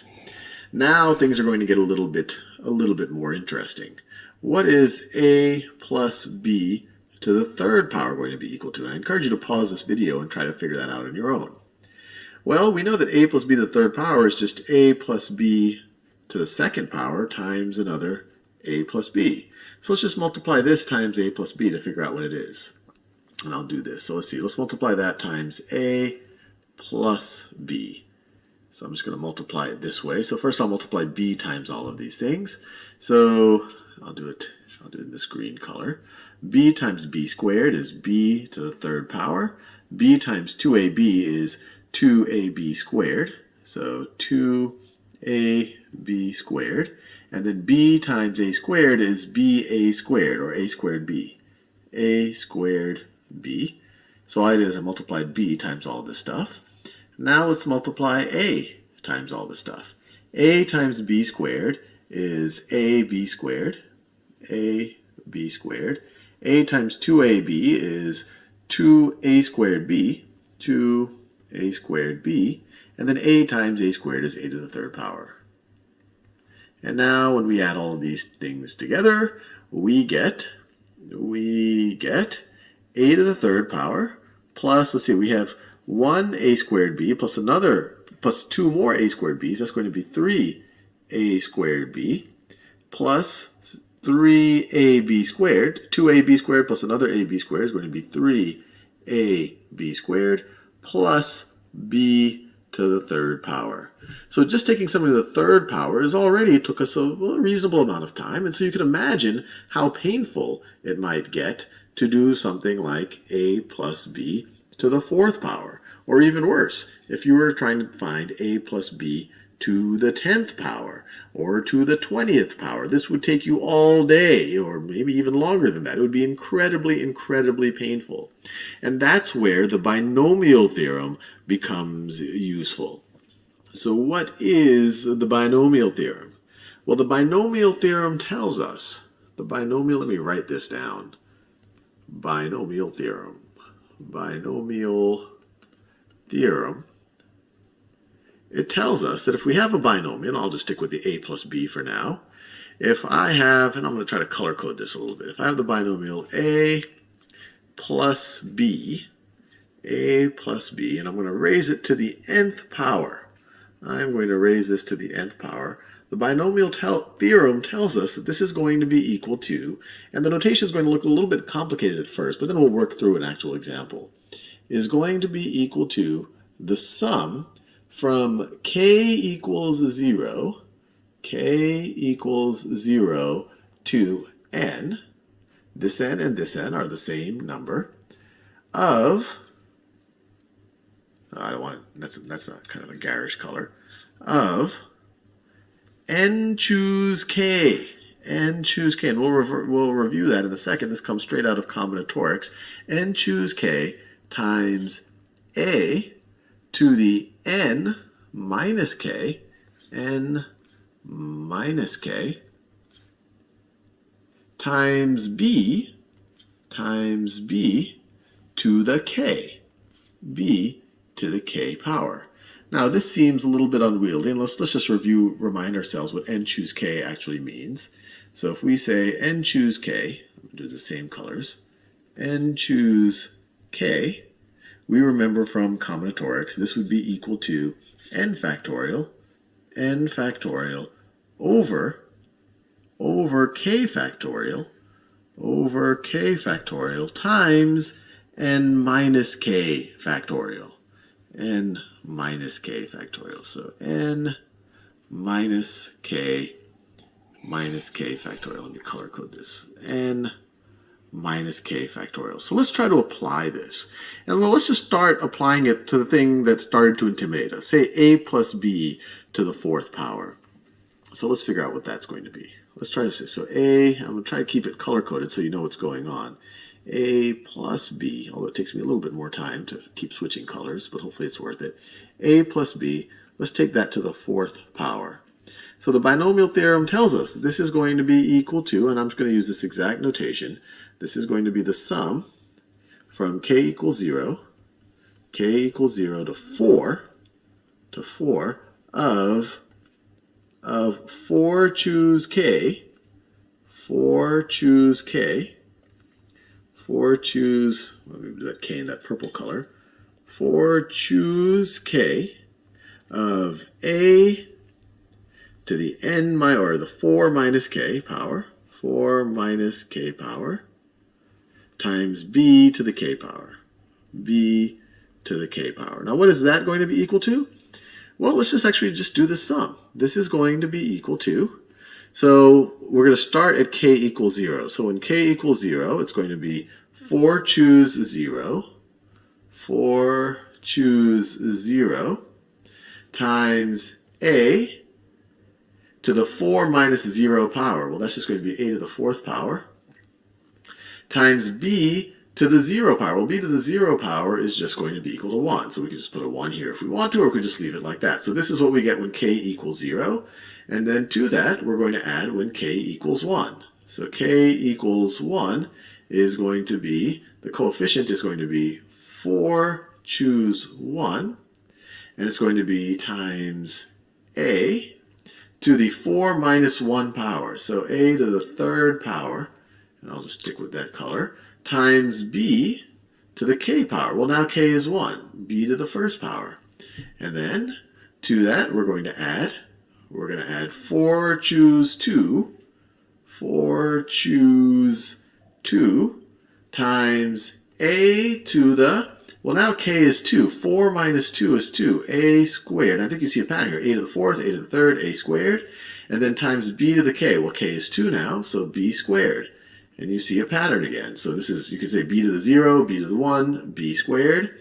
Now things are going to get a little bit more interesting. what is a plus b to the third power going to be equal to? And I encourage you to pause this video and try to figure that out on your own. Well, we know that a plus b to the third power is just a plus b to the second power times another a plus b. So let's just multiply this times a plus b to figure out what it is. And I'll do this. So let's see. Let's multiply that times a plus b. So I'm just going to multiply it this way. So first I'll multiply b times all of these things. So I'll do it in this green color. B times b squared is b to the third power. B times 2ab is 2ab squared. So 2ab squared. And then b times a squared is ba squared, or a squared b. A squared b. So all I did is I multiplied b times all this stuff. Now let's multiply a times all this stuff. A times b squared is ab squared. ab squared. A times 2ab is 2a squared b. 2a squared b. And then a times a squared is a to the third power. And now when we add all of these things together, we get a to the third power plus, let's see, we have 1a squared b plus plus 2 more a squared b's. That's going to be 3a squared b plus 3ab squared. 2ab squared plus another ab squared is going to be 3ab squared plus b to the third power. So just taking something to the third power took us a reasonable amount of time, and so you can imagine how painful it might get to do something like a plus b to the fourth power, or even worse, if you were trying to find a plus b to the 10th power, or to the 20th power. This would take you all day, or maybe even longer than that. It would be incredibly, incredibly painful. And that's where the binomial theorem becomes useful. So what is the binomial theorem? Well, the binomial theorem tells us, let me write this down. Binomial theorem. It tells us that if we have a binomial, I'll just stick with the a plus b for now. If I have, and I'm going to try to color code this a little bit. If I have the binomial a plus b, and I'm going to raise it to the nth power. I'm going to raise this to the nth power. The binomial theorem tells us that this is going to be equal to, and the notation is going to look a little bit complicated at first, but then we'll work through an actual example, is going to be equal to the sum from k equals 0 to n, this n and this n are the same number, of, I don't want it, that's a kind of a garish color, of n choose k. And we'll review that in a second. This comes straight out of combinatorics. N choose k times a to the n minus k, times b to the k, b to the k power. Now this seems a little bit unwieldy, and let's just remind ourselves what n choose k actually means. So if we say n choose k, we'll do the same colors, n choose k, we remember from combinatorics, this would be equal to n factorial over k factorial times n minus k factorial. So n minus k factorial. Let me color code this. N minus k factorial. So let's try to apply this. And let's just start applying it to the thing that started to intimidate us. Say a plus b to the fourth power. So let's figure out what that's going to be. Let's try to say, so I'm going to try to keep it color coded so you know what's going on. A plus b, although it takes me a little bit more time to keep switching colors, but hopefully it's worth it. A plus b, let's take that to the fourth power. So the binomial theorem tells us that this is going to be equal to, and I'm just going to use this exact notation, this is going to be the sum from k equals 0 to 4 of 4 choose k 4 choose k. 4 choose, let me do that k in that purple color. 4 choose k of a to the n or the 4 minus k power, 4 minus k power, times b to the k power, b to the k power. Now what is that going to be equal to? Well, let's just do the sum. This is going to be equal to, so we're going to start at k equals 0. So when k equals 0, it's going to be 4 choose 0, 4 choose 0, times a to the 4 minus 0 power. Well, that's just going to be a to the 4th power, times b to the 0 power. Well, b to the 0 power is just going to be equal to 1. So we can just put a 1 here if we want to, or we could just leave it like that. So this is what we get when k equals 0. And then to that, we're going to add when k equals 1. So k equals 1 is going to be, the coefficient is going to be 4 choose 1. And it's going to be times a to the 4 minus 1 power. So a to the 3rd power, and I'll just stick with that color, times b to the k power. Well, now k is 1, b to the 1st power. And then to that, we're going to add 4 choose 2, 4 choose 2 times a to the, well, now k is 2. 4 minus 2 is 2. A squared. I think you see a pattern here. A to the 4th, a to the 3rd, a squared. And then times b to the k. Well, k is 2 now, so b squared. And you see a pattern again. So this is, you could say b to the 0, b to the 1, b squared.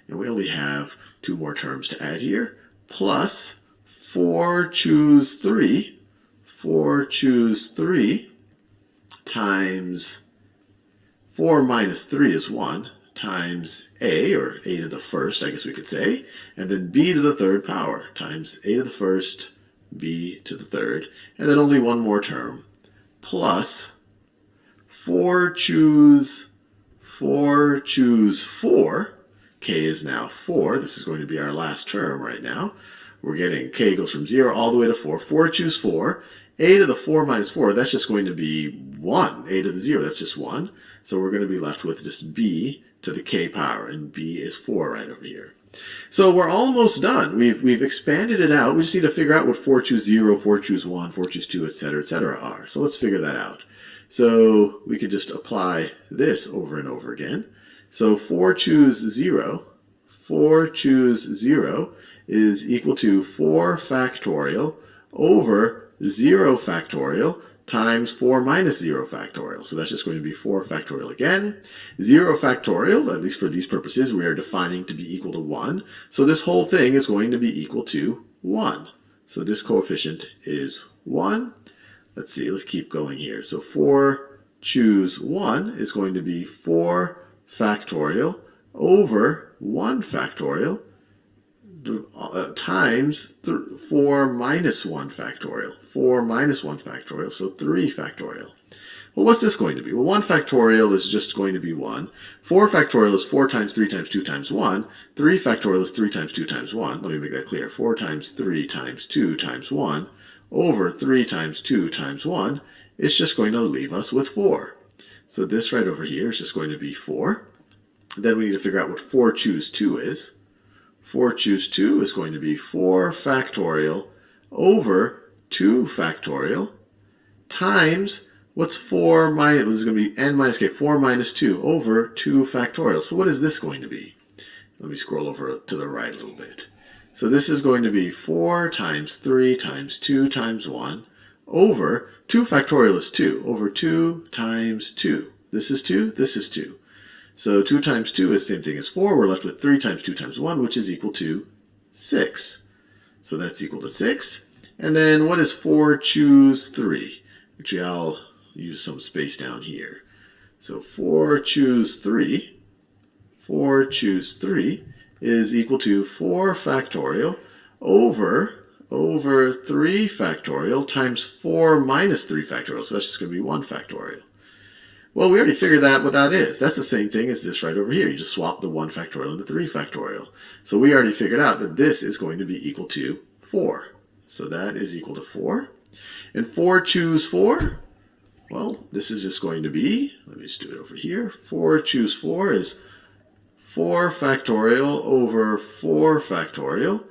And we only have 2 more terms to add here. Plus 4 choose 3. 4 choose 3 times 4 minus 3 is 1. Times a, or a to the 1st, I guess we could say, and then b to the 3rd power, times a to the 1st, b to the 3rd, and then only one more term, plus 4 choose 4, k is now 4, this is going to be our last term right now, we're getting k goes from 0 all the way to 4, 4 choose 4, a to the 4 minus 4, that's just going to be 1, a to the 0, that's just 1, so we're going to be left with just b to the k power, and b is 4 right over here. So we're almost done. We've expanded it out. We just need to figure out what 4 choose 0, 4 choose 1, 4 choose 2, etc. are. So let's figure that out. So we could just apply this over and over again. So 4 choose 0, 4 choose 0 is equal to 4 factorial over 0 factorial times 4 minus 0 factorial. So that's just going to be 4 factorial again. 0 factorial, at least for these purposes, we are defining to be equal to 1. So this whole thing is going to be equal to 1. So this coefficient is 1. Let's see, let's keep going here. So 4 choose 1 is going to be 4 factorial over 1 factorial times 4 minus 1 factorial. 4 minus 1 factorial, so 3 factorial. Well, what's this going to be? Well, 1 factorial is just going to be 1. 4 factorial is 4 times 3 times 2 times 1. 3 factorial is 3 times 2 times 1. Let me make that clear. 4 times 3 times 2 times 1 over 3 times 2 times 1 is just going to leave us with 4. So this right over here is just going to be 4. Then we need to figure out what 4 choose 2 is. 4 choose 2 is going to be 4 factorial over 2 factorial times, what's 4 minus, this is going to be n minus k, 4 minus 2 over 2 factorial. So what is this going to be? Let me scroll over to the right a little bit. So this is going to be 4 times 3 times 2 times 1 over 2 factorial is 2, over 2 times 2. This is 2, this is 2. So 2 times 2 is the same thing as 4. We're left with 3 times 2 times 1, which is equal to 6. So that's equal to 6. And then what is 4 choose 3? Actually, I'll use some space down here. So 4 choose 3, 4 choose 3 is equal to 4 factorial over 3 factorial times 4 minus 3 factorial. So that's just going to be 1 factorial. Well, we already figured out what that is. That's the same thing as this right over here. You just swap the 1 factorial and the 3 factorial. So we already figured out that this is going to be equal to 4. So that is equal to 4. And 4 choose 4? Well, this is just going to be, let me just do it over here, 4 choose 4 is 4 factorial over 4 factorial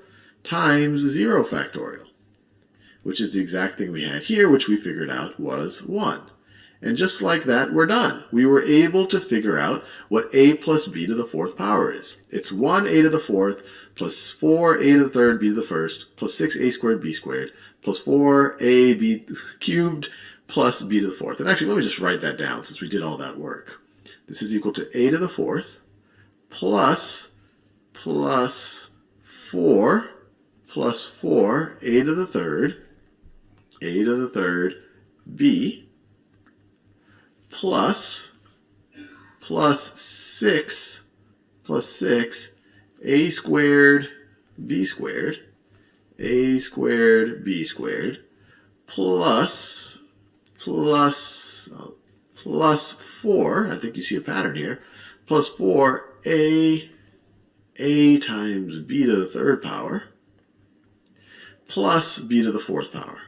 times 0 factorial, which is the exact thing we had here, which we figured out was 1. And just like that, we're done. We were able to figure out what a plus b to the fourth power is. It's 1a to the fourth plus 4a to the third b to the first plus 6a squared b squared plus 4ab cubed plus b to the fourth. And actually, let me just write that down since we did all that work. This is equal to a to the fourth plus 4 plus 4 a to the third b plus 6 a squared b squared plus 4, I think you see a pattern here, plus 4a times b to the third power plus b to the fourth power.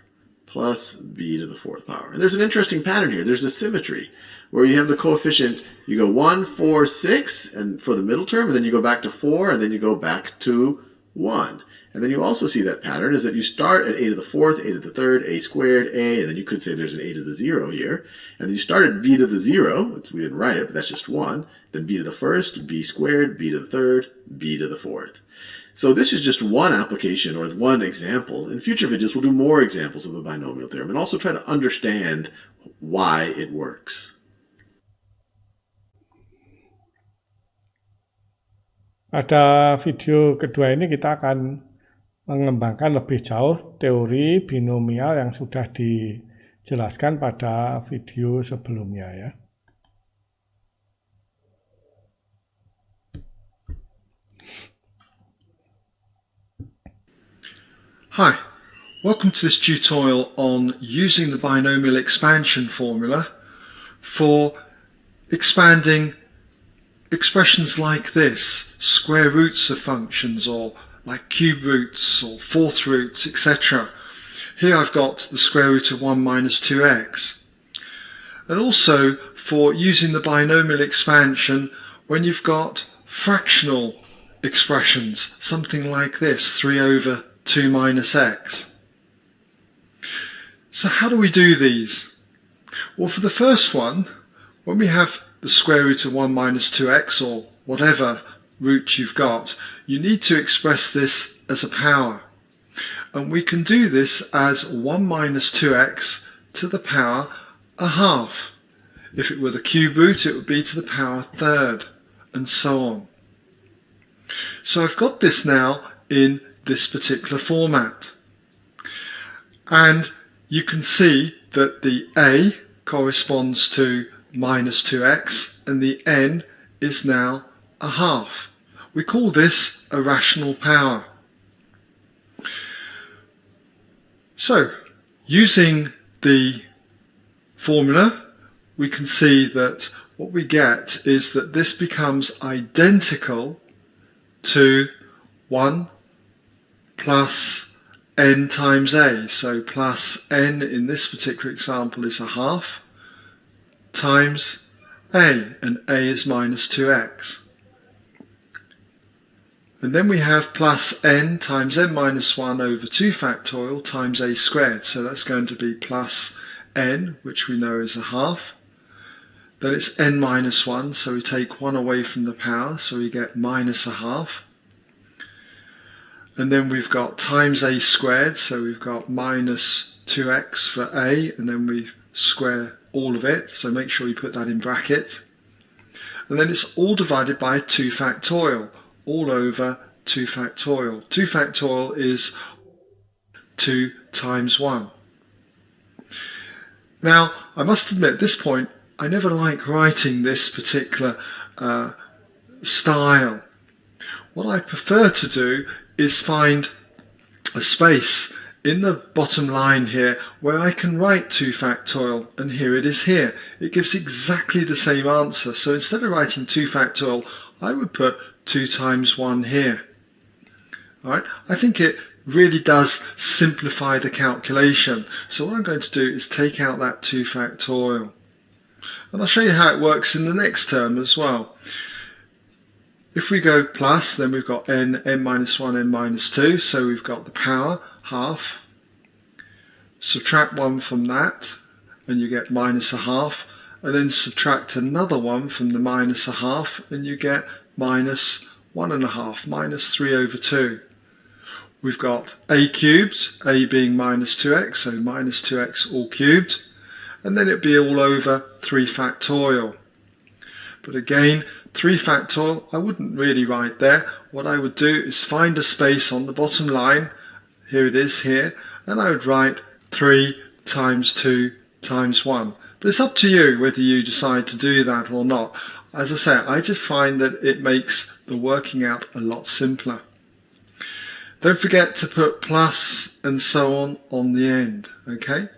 And there's an interesting pattern here. There's a symmetry where you have the coefficient, you go 1, 4, 6, and for the middle term, and then you go back to 4, and then you go back to 1. And then you also see that pattern is that you start at a to the fourth, a to the third, a squared, a, and then you could say there's an a to the 0 here. And then you start at b to the 0, which we didn't write it, but that's just 1. Then b to the first, b squared, b to the third, b to the fourth. So this is just one application or one example. In future videos, we'll do more examples of the binomial theorem and also try to understand why it works. Pada video kedua ini kita akan mengembangkan lebih jauh teori binomial yang sudah dijelaskan pada video sebelumnya ya. Hi, welcome to this tutorial on using the binomial expansion formula for expanding expressions like this, square roots of functions or like cube roots or fourth roots, etc. Here I've got the square root of 1 minus 2x. And also for using the binomial expansion when you've got fractional expressions, something like this, 3 over 2 minus x. So how do we do these? Well, for the first one, when we have the square root of 1 minus 2x or whatever root you've got, you need to express this as a power. And we can do this as 1 minus 2x to the power a half. If it were the cube root, it would be to the power third, and so on. So I've got this now in this particular format. And you can see that the a corresponds to minus 2x and the n is now a half. We call this a rational power. So, using the formula, we can see that what we get is that this becomes identical to 1 plus n times a. So plus n in this particular example is a half times a, and a is minus 2x. And then we have plus n times n minus 1 over 2 factorial times a squared. So that's going to be plus n, which we know is a half. Then it's n minus 1, so we take 1 away from the power, so we get minus a half. And then we've got times a squared, so we've got minus 2x for a, and then we square all of it, so make sure you put that in brackets. And then it's all divided by 2 factorial, all over 2 factorial. 2 factorial is 2 times 1. Now, I must admit, at this point, I never like writing this particular style. What I prefer to do is find a space in the bottom line here where I can write 2 factorial, and here it is here. It gives exactly the same answer. So instead of writing 2 factorial, I would put 2 times 1 here. All right? I think it really does simplify the calculation. So what I'm going to do is take out that 2 factorial. And I'll show you how it works in the next term as well. If we go plus, then we've got n minus 1, n minus 2. So we've got the power, half. Subtract 1 from that, and you get minus a half. And then subtract another 1 from the minus a half, and you get minus 1.5, minus 3 over 2. We've got a cubed, a being minus 2x, so minus 2x all cubed. And then it'd be all over 3 factorial. But again, 3 factorial, I wouldn't really write there. What I would do is find a space on the bottom line. Here it is here. And I would write 3 times 2 times 1. But it's up to you whether you decide to do that or not. As I say, I just find that it makes the working out a lot simpler. Don't forget to put plus and so on the end, okay?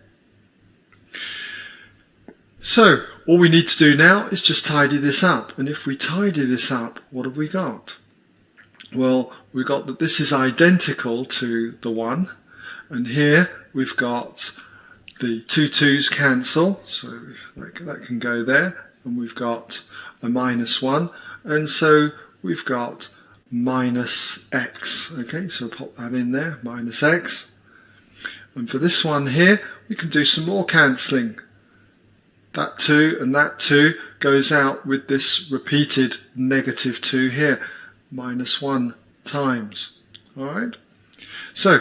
So, all we need to do now is just tidy this up. And if we tidy this up, what have we got? Well, we've got that this is identical to the 1. And here we've got the 2 2's cancel, so that can go there. And we've got a minus 1. And so we've got minus x. Okay, so pop that in there, minus x. And for this one here, we can do some more cancelling. That 2 and that 2 goes out with this repeated negative 2 here, minus 1 times. Alright? So,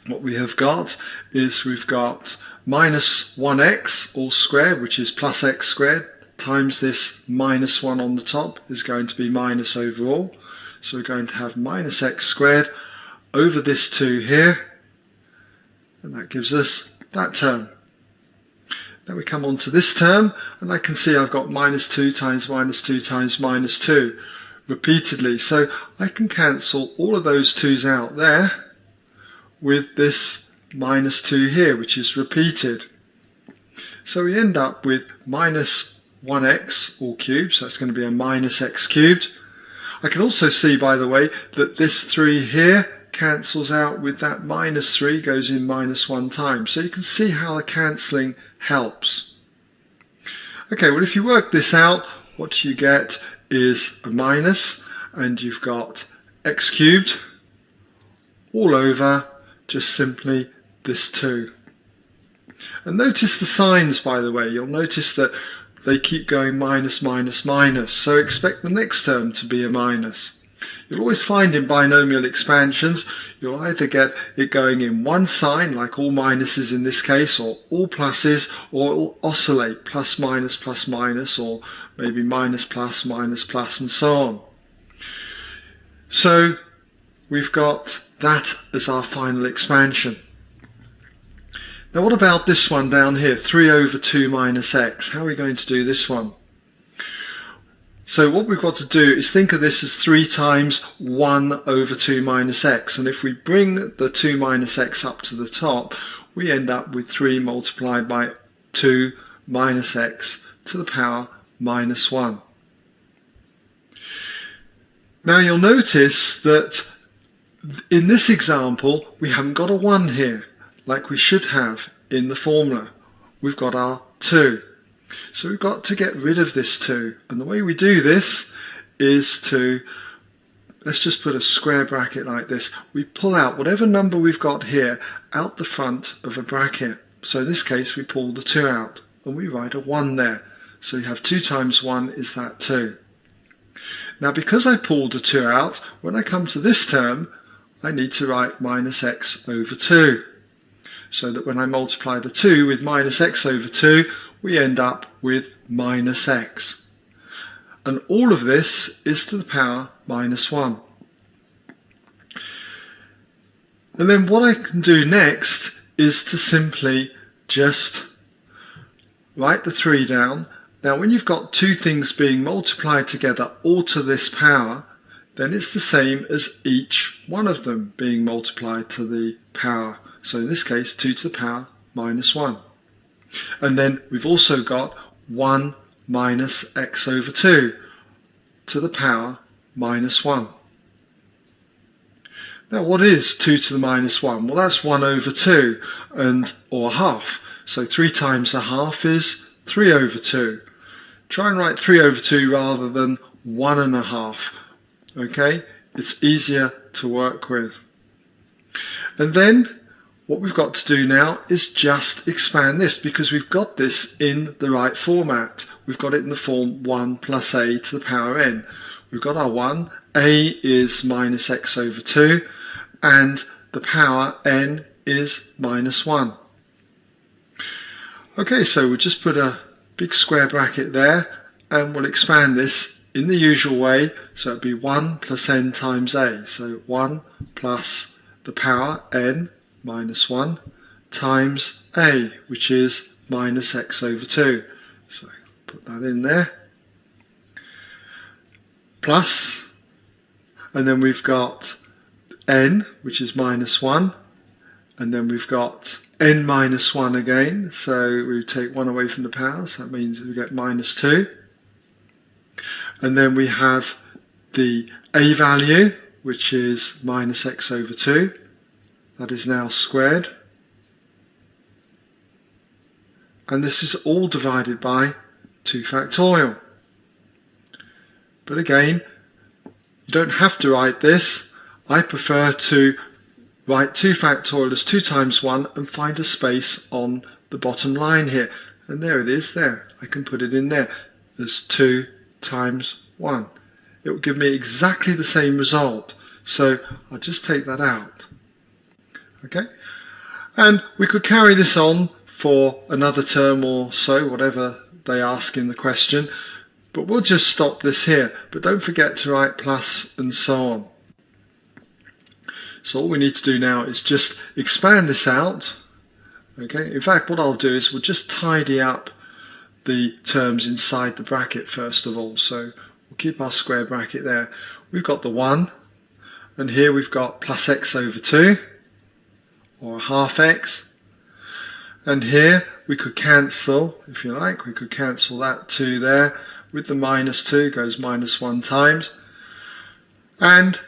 what we have got is we've got minus 1x all squared, which is plus x squared, times this minus 1 on the top is going to be minus overall. So we're going to have minus x squared over this 2 here, and that gives us that term. Then we come on to this term, and I can see I've got minus 2 times minus 2 times minus 2 repeatedly. So I can cancel all of those 2's out there with this minus 2 here, which is repeated. So we end up with minus 1x all cubed, so that's going to be a minus x cubed. I can also see, by the way, that this 3 here cancels out with that minus 3, goes in minus 1 times. So you can see how the cancelling helps. Okay, well, if you work this out, what you get is a minus, and you've got x cubed all over just simply this 2. And notice the signs, by the way. You'll notice that they keep going minus, minus, minus. So expect the next term to be a minus. You'll always find in binomial expansions, you'll either get it going in one sign, like all minuses in this case, or all pluses, or it'll oscillate, plus, minus, or maybe minus, plus, and so on. So we've got that as our final expansion. Now what about this one down here, 3 over 2 minus x? How are we going to do this one? So what we've got to do is think of this as 3 times 1 over 2 minus x. And if we bring the 2 minus x up to the top, we end up with 3 multiplied by 2 minus x to the power minus 1. Now you'll notice that in this example, we haven't got a 1 here, like we should have in the formula. We've got our 2. So we've got to get rid of this 2. And the way we do this is to, let's just put a square bracket like this. We pull out whatever number we've got here out the front of a bracket. So in this case, we pull the 2 out and we write a 1 there. So you have 2 times 1 is that 2. Now because I pulled a 2 out, when I come to this term, I need to write minus x over 2. So that when I multiply the 2 with minus x over 2, we end up with minus x. And all of this is to the power minus 1. And then what I can do next is to simply just write the 3 down. Now when you've got 2 things being multiplied together all to this power, then it's the same as each one of them being multiplied to the power. So in this case, 2 to the power minus 1. And then we've also got 1 minus x over 2 to the power minus 1. Now, what is 2 to the minus 1? Well, that's 1 over 2, or half. So 3 times a half is 3 over 2. Try and write 3 over 2 rather than 1.5. Okay? It's easier to work with. And then what we've got to do now is just expand this, because we've got this in the right format. We've got it in the form 1 plus a to the power n. We've got our 1, a is minus x over 2, and the power n is minus 1. Okay, so we'll just put a big square bracket there, and we'll expand this in the usual way, so it'll be 1 plus n times a. So 1 plus the power n minus 1 times a, which is minus x over 2. So put that in there. Plus, and then we've got n, which is minus 1, and then we've got n minus 1 again, so we take 1 away from the power, so that means we get minus 2. And then we have the a value, which is minus x over 2. That is now squared. And this is all divided by 2 factorial. But again, you don't have to write this. I prefer to write 2 factorial as 2 times 1 and find a space on the bottom line here. And there it is there. I can put it in there as 2 times 1. It will give me exactly the same result. So I'll just take that out. Okay? And we could carry this on for another term or so, whatever they ask in the question. But we'll just stop this here. But don't forget to write plus and so on. So all we need to do now is just expand this out. Okay. In fact, what I'll do is we'll just tidy up the terms inside the bracket first of all. So we'll keep our square bracket there. We've got the 1, and here we've got plus x over 2, or half x. And here we could cancel, if you like, we could cancel that 2 there. With the minus 2 goes minus 1 times. And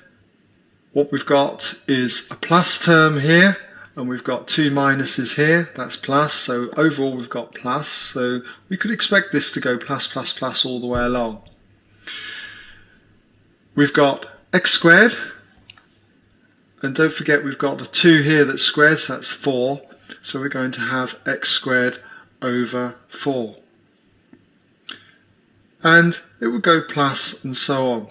what we've got is a plus term here, and we've got 2 minuses here, that's plus, so overall we've got plus, so we could expect this to go plus, plus, plus all the way along. We've got x squared, and don't forget we've got a 2 here that's squared, so that's 4, so we're going to have x squared over 4. And it will go plus and so on.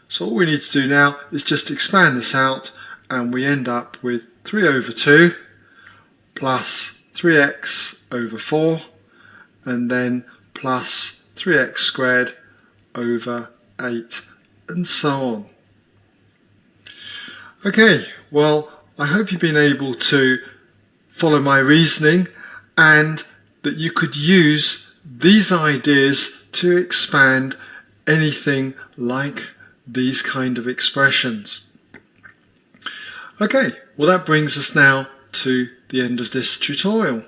So all we need to do now is just expand this out, and we end up with 3 over 2 plus 3x over 4, and then plus 3x squared over 8, and so on. Okay, well, I hope you've been able to follow my reasoning, and that you could use these ideas to expand anything like these kind of expressions. Okay, well that brings us now to the end of this tutorial.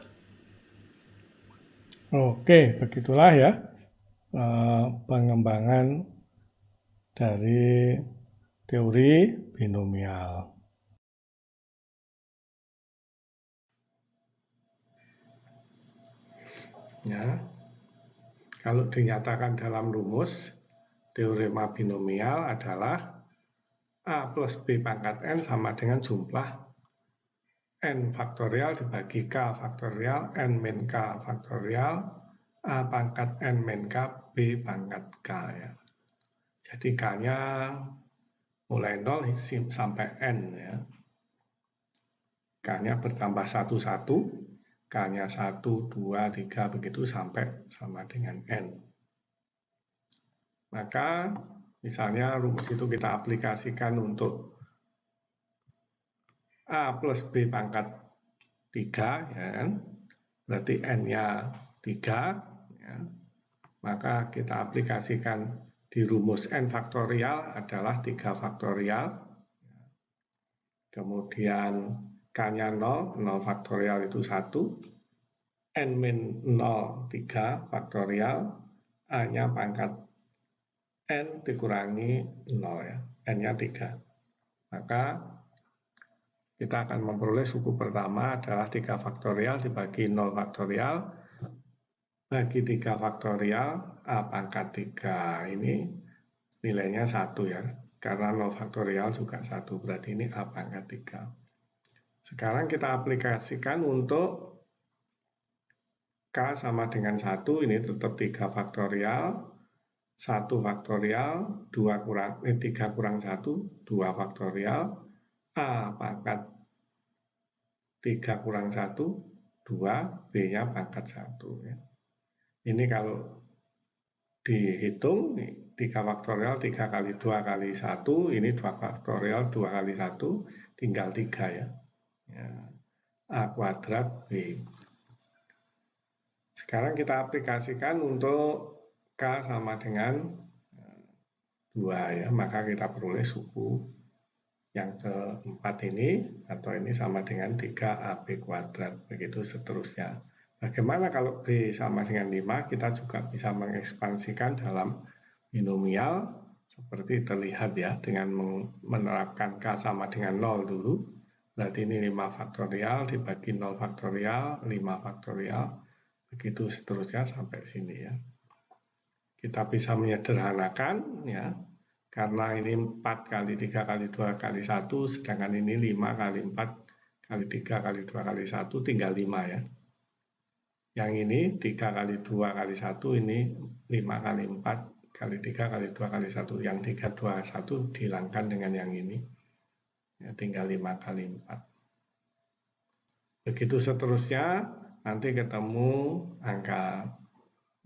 Oke, begitulah ya pengembangan dari teori binomial. Ya, kalau dinyatakan dalam rumus, teorema binomial adalah A plus B pangkat N sama dengan jumlah N faktorial dibagi K faktorial, N min K faktorial, A pangkat N min K, B pangkat K. Ya. Jadi K-nya mulai 0 sampai N. Ya. K-nya bertambah 1, K-nya 1, 2, 3, begitu sampai sama dengan N. Maka misalnya rumus itu kita aplikasikan untuk A plus B pangkat 3, ya kan? Berarti N-nya 3, ya. Maka kita aplikasikan di rumus N faktorial adalah 3 faktorial. Kemudian K-nya 0, 0 faktorial itu 1. N min 0, 3 faktorial. A-nya pangkat N dikurangi 0 ya, N-nya 3. maka kita akan memperoleh suku pertama adalah 3 faktorial dibagi 0 faktorial bagi 3 faktorial A pangkat 3. Ini nilainya 1 ya, karena 0 faktorial juga 1, berarti ini A pangkat 3. Sekarang kita aplikasikan untuk K sama dengan 1, ini tetap 3 faktorial, 1 faktorial, 3 kurang 1, 2 faktorial, A pangkat 3 kurang 1, 2, B-nya pangkat 1. Ya. Ini kalau dihitung, 3 faktorial, 3 kali 2 kali 1, ini 2 faktorial, 2 kali 1, tinggal 3 ya. A kuadrat B. Sekarang kita aplikasikan untuk K sama dengan 2 ya, maka kita peroleh suku yang keempat ini, atau ini sama dengan 3AB kuadrat, begitu seterusnya. Bagaimana kalau B sama dengan 5, kita juga bisa mengekspansikan dalam binomial, seperti terlihat ya, dengan menerapkan K sama dengan 0 dulu, berarti ini 5 faktorial dibagi 0 faktorial, 5 faktorial, begitu seterusnya sampai sini ya. Kita bisa menyederhanakan ya, karena ini 4 kali 3 kali 2 kali 1, sedangkan ini 5 kali 4 kali 3 kali 2 kali 1, tinggal 5 ya. Yang ini 3 kali 2 kali 1, ini 5 kali 4 kali 3 kali 2 kali 1. Yang 3, 2, 1 dihilangkan dengan yang ini. Ya, tinggal 5 kali 4. Begitu seterusnya, nanti ketemu angka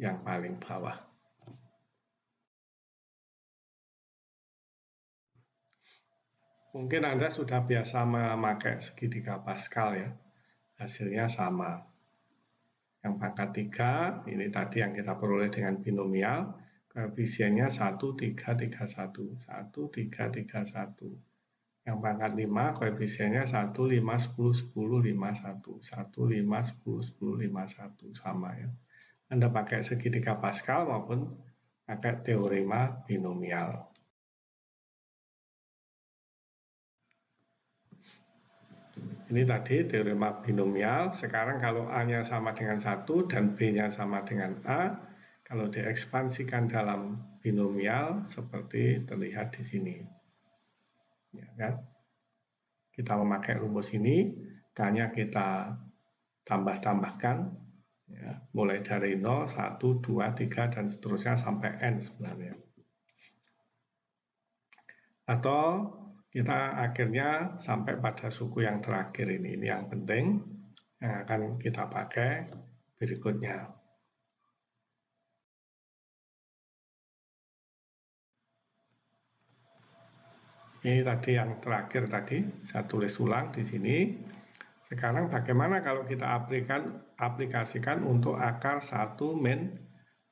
yang paling bawah. Mungkin Anda sudah biasa memakai segitiga Pascal ya. Hasilnya sama. Yang pangkat 3, ini tadi yang kita peroleh dengan binomial, koefisiennya 1, 3, 3, 1. 1, 3, 3, 1. Yang pangkat 5, koefisiennya 1, 5, 10, 10, 5, 1. 1, 5, 10, 10, 5, 1. Sama ya. Anda pakai segitiga Pascal maupun pakai teorema binomial. Ini tadi teorema binomial. Sekarang kalau A-nya sama dengan 1 dan B-nya sama dengan A, kalau diekspansikan dalam binomial seperti terlihat di sini. Ya kan? Kita memakai rumus ini, K-nya kita tambah-tambahkan, ya, mulai dari 0, 1, 2, 3, dan seterusnya sampai N sebenarnya. Atau kita akhirnya sampai pada suku yang terakhir ini yang penting yang akan kita pakai berikutnya. Ini tadi yang terakhir tadi, saya tulis ulang di sini. Sekarang bagaimana kalau kita aplikasikan untuk akar 1 min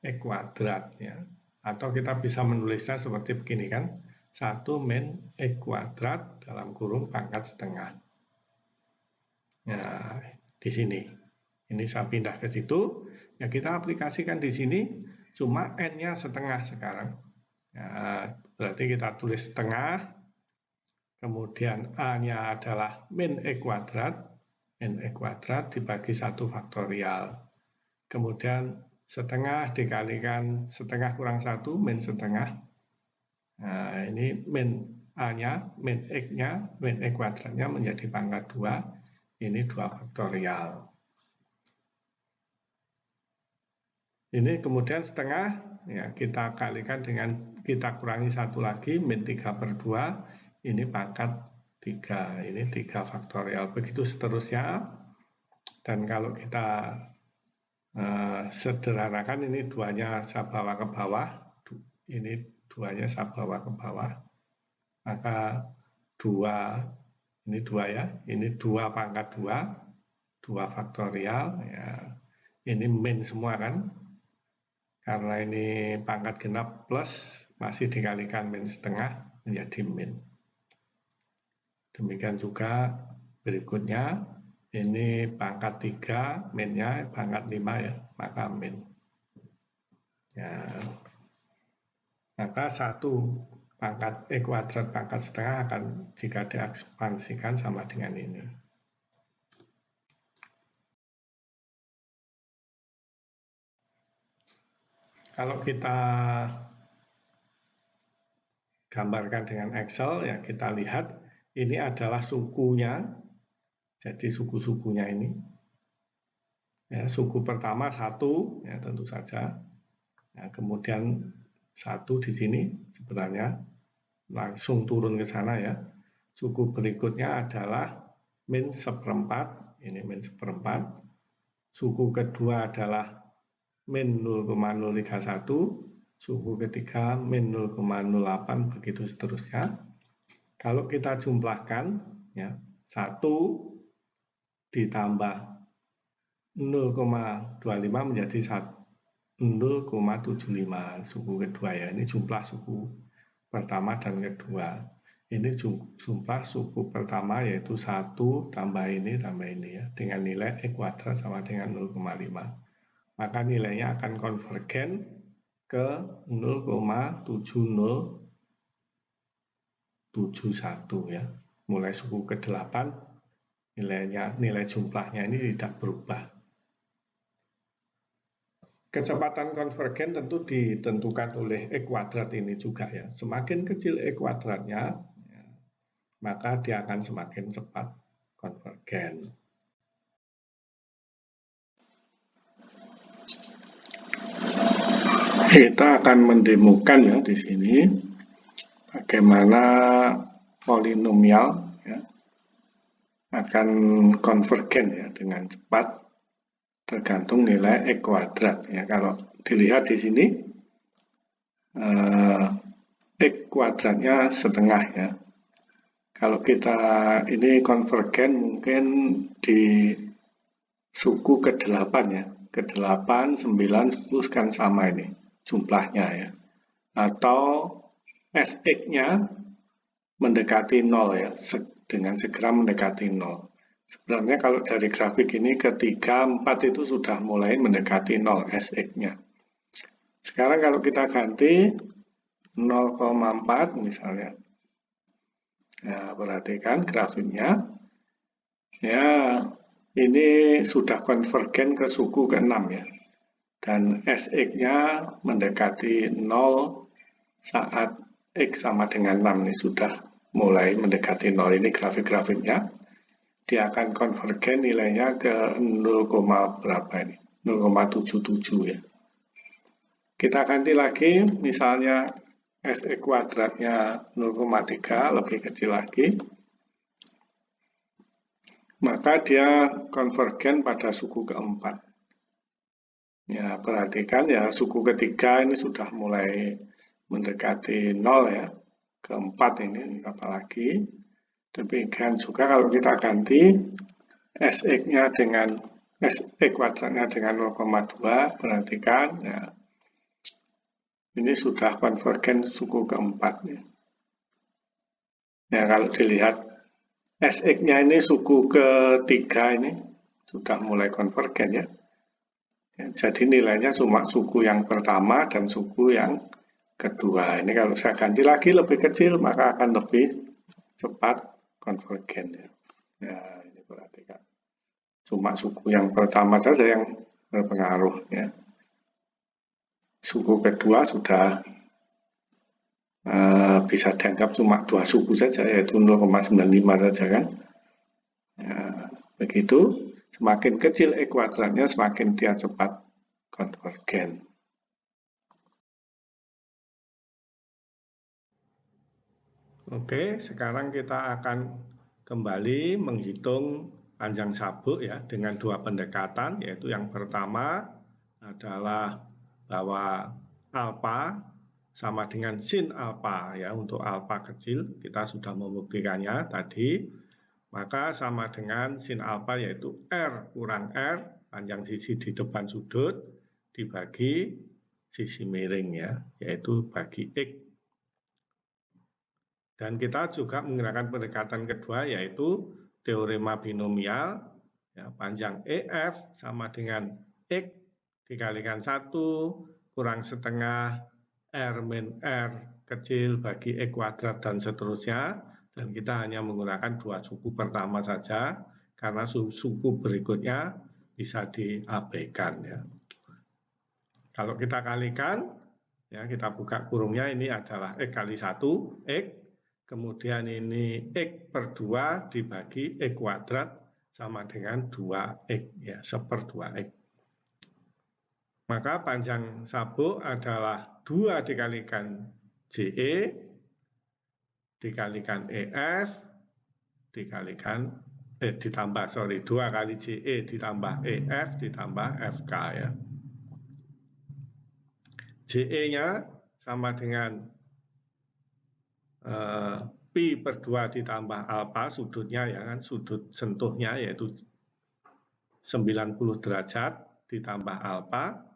E kuadrat ya. Atau kita bisa menulisnya seperti begini kan. 1 min E kuadrat dalam kurung pangkat setengah. Nah, di sini. Ini saya pindah ke situ. Ya, kita aplikasikan di sini cuma N-nya setengah sekarang. Nah, berarti kita tulis setengah. Kemudian A-nya adalah min E kuadrat. Min E kuadrat dibagi 1 faktorial. Kemudian setengah dikalikan setengah kurang 1, min setengah. Nah, ini min A-nya, min X-nya, min E kuadratnya menjadi pangkat 2. Ini 2 faktorial. Ini kemudian setengah, ya kita kalikan dengan, kita kurangi 1 lagi, min 3/2. Ini pangkat 3, ini 3 faktorial. Begitu seterusnya. Dan kalau kita sederhanakan, ini 2-nya saya bawa ke bawah, ini 2-nya saya bawa ke bawah, maka 2, ini 2 ya, ini 2 pangkat 2, 2 faktorial, ya. Ini min semua kan, karena ini pangkat genap plus, masih dikalikan min setengah menjadi min. Demikian juga berikutnya, ini pangkat 3, minnya pangkat 5 ya, maka min. Ya. Maka 1 pangkat E kuadrat pangkat setengah akan jika diekspansikan sama dengan ini. Kalau kita gambarkan dengan Excel, ya kita lihat ini adalah sukunya. Jadi suku-sukunya ini. Ya, suku pertama 1, ya tentu saja. Ya, kemudian 1 di sini sebenarnya langsung turun ke sana ya. Suku berikutnya adalah min 1/4, ini min 1/4. Suku kedua adalah min 0,031, suku ketiga min 0,08, begitu seterusnya. Kalau kita jumlahkan, ya 1 ditambah 0,25 menjadi 0,75 suku kedua ya. Ini jumlah suku pertama dan kedua. Ini jumlah suku pertama yaitu 1 tambah ini ya. Dengan nilai E kuadrat sama dengan 0,5. Maka nilainya akan konvergen ke 0,7071 ya. Mulai suku ke-8 nilai jumlahnya ini tidak berubah. Kecepatan konvergen tentu ditentukan oleh E kuadrat ini juga ya. Semakin kecil E kuadratnya, ya, maka dia akan semakin cepat konvergen. Kita akan mendemokan ya di sini bagaimana polinomial ya, akan konvergen ya dengan cepat tergantung nilai E kuadrat ya. Kalau dilihat di sini E kuadratnya setengah ya. Kalau kita ini konvergen mungkin di suku ke-8 ya. Ke-8, 9, 10 kan sama ini jumlahnya ya. Atau SX-nya mendekati 0 ya, dengan segera mendekati 0. Sebenarnya kalau dari grafik ini ketiga, 4 itu sudah mulai mendekati 0 SX-nya. Sekarang kalau kita ganti 0,4 misalnya. Ya, perhatikan grafiknya. Ya, ini sudah konvergen ke suku ke-6 ya. Dan SX-nya mendekati 0 saat X sama dengan 6 ini sudah mulai mendekati 0. Ini grafik-grafiknya. Dia akan konvergen nilainya ke 0, berapa ini? 0,77 ya. Kita ganti lagi, misalnya SX kuadratnya 0,3, lebih kecil lagi. Maka dia konvergen pada suku keempat. Ya, perhatikan ya, suku ketiga ini sudah mulai mendekati 0 ya. Keempat ini, apalagi. Demikian juga kalau kita ganti SX-nya dengan SX kuadratnya dengan 0,2, perhatikan ya. Ini sudah konvergen suku keempat ya. Ya, kalau dilihat SX-nya ini suku ketiga ini sudah mulai konvergen ya. Jadi nilainya cuma suku yang pertama dan suku yang kedua. Ini kalau saya ganti lagi lebih kecil maka akan lebih cepat konvergen ya. Ya, ini perhatikan. Cuma suku yang pertama saja yang berpengaruh ya. Suku kedua sudah bisa dianggap cuma 2 suku saja, yaitu 0,95 saja kan. Ya, begitu. Semakin kecil E kuadratnya, semakin dia cepat konvergen. Oke, sekarang kita akan kembali menghitung panjang sabuk ya dengan 2 pendekatan, yaitu yang pertama adalah bahwa alfa sama dengan sin alfa ya. Untuk alfa kecil kita sudah membuktikannya tadi, maka sama dengan sin alfa yaitu R kurang R, panjang sisi di depan sudut dibagi sisi miring ya, yaitu bagi X. Dan kita juga menggunakan pendekatan kedua yaitu teorema binomial ya, panjang EF sama dengan X dikalikan 1 kurang setengah R min R kecil bagi E kuadrat dan seterusnya, dan kita hanya menggunakan dua suku pertama saja karena suku berikutnya bisa diabaikan ya. Kalau kita kalikan ya, kita buka kurungnya, ini adalah X kali 1 X, kemudian ini X per 2 dibagi X kuadrat sama dengan 2X ya, 1/2X. Maka panjang sabuk adalah 2 dikalikan JE dikalikan EF ditambah 2 kali JE ditambah EF ditambah FK ya. JE-nya sama dengan pi per 2 ditambah alfa, sudutnya ya kan, sudut sentuhnya yaitu 90 derajat ditambah alfa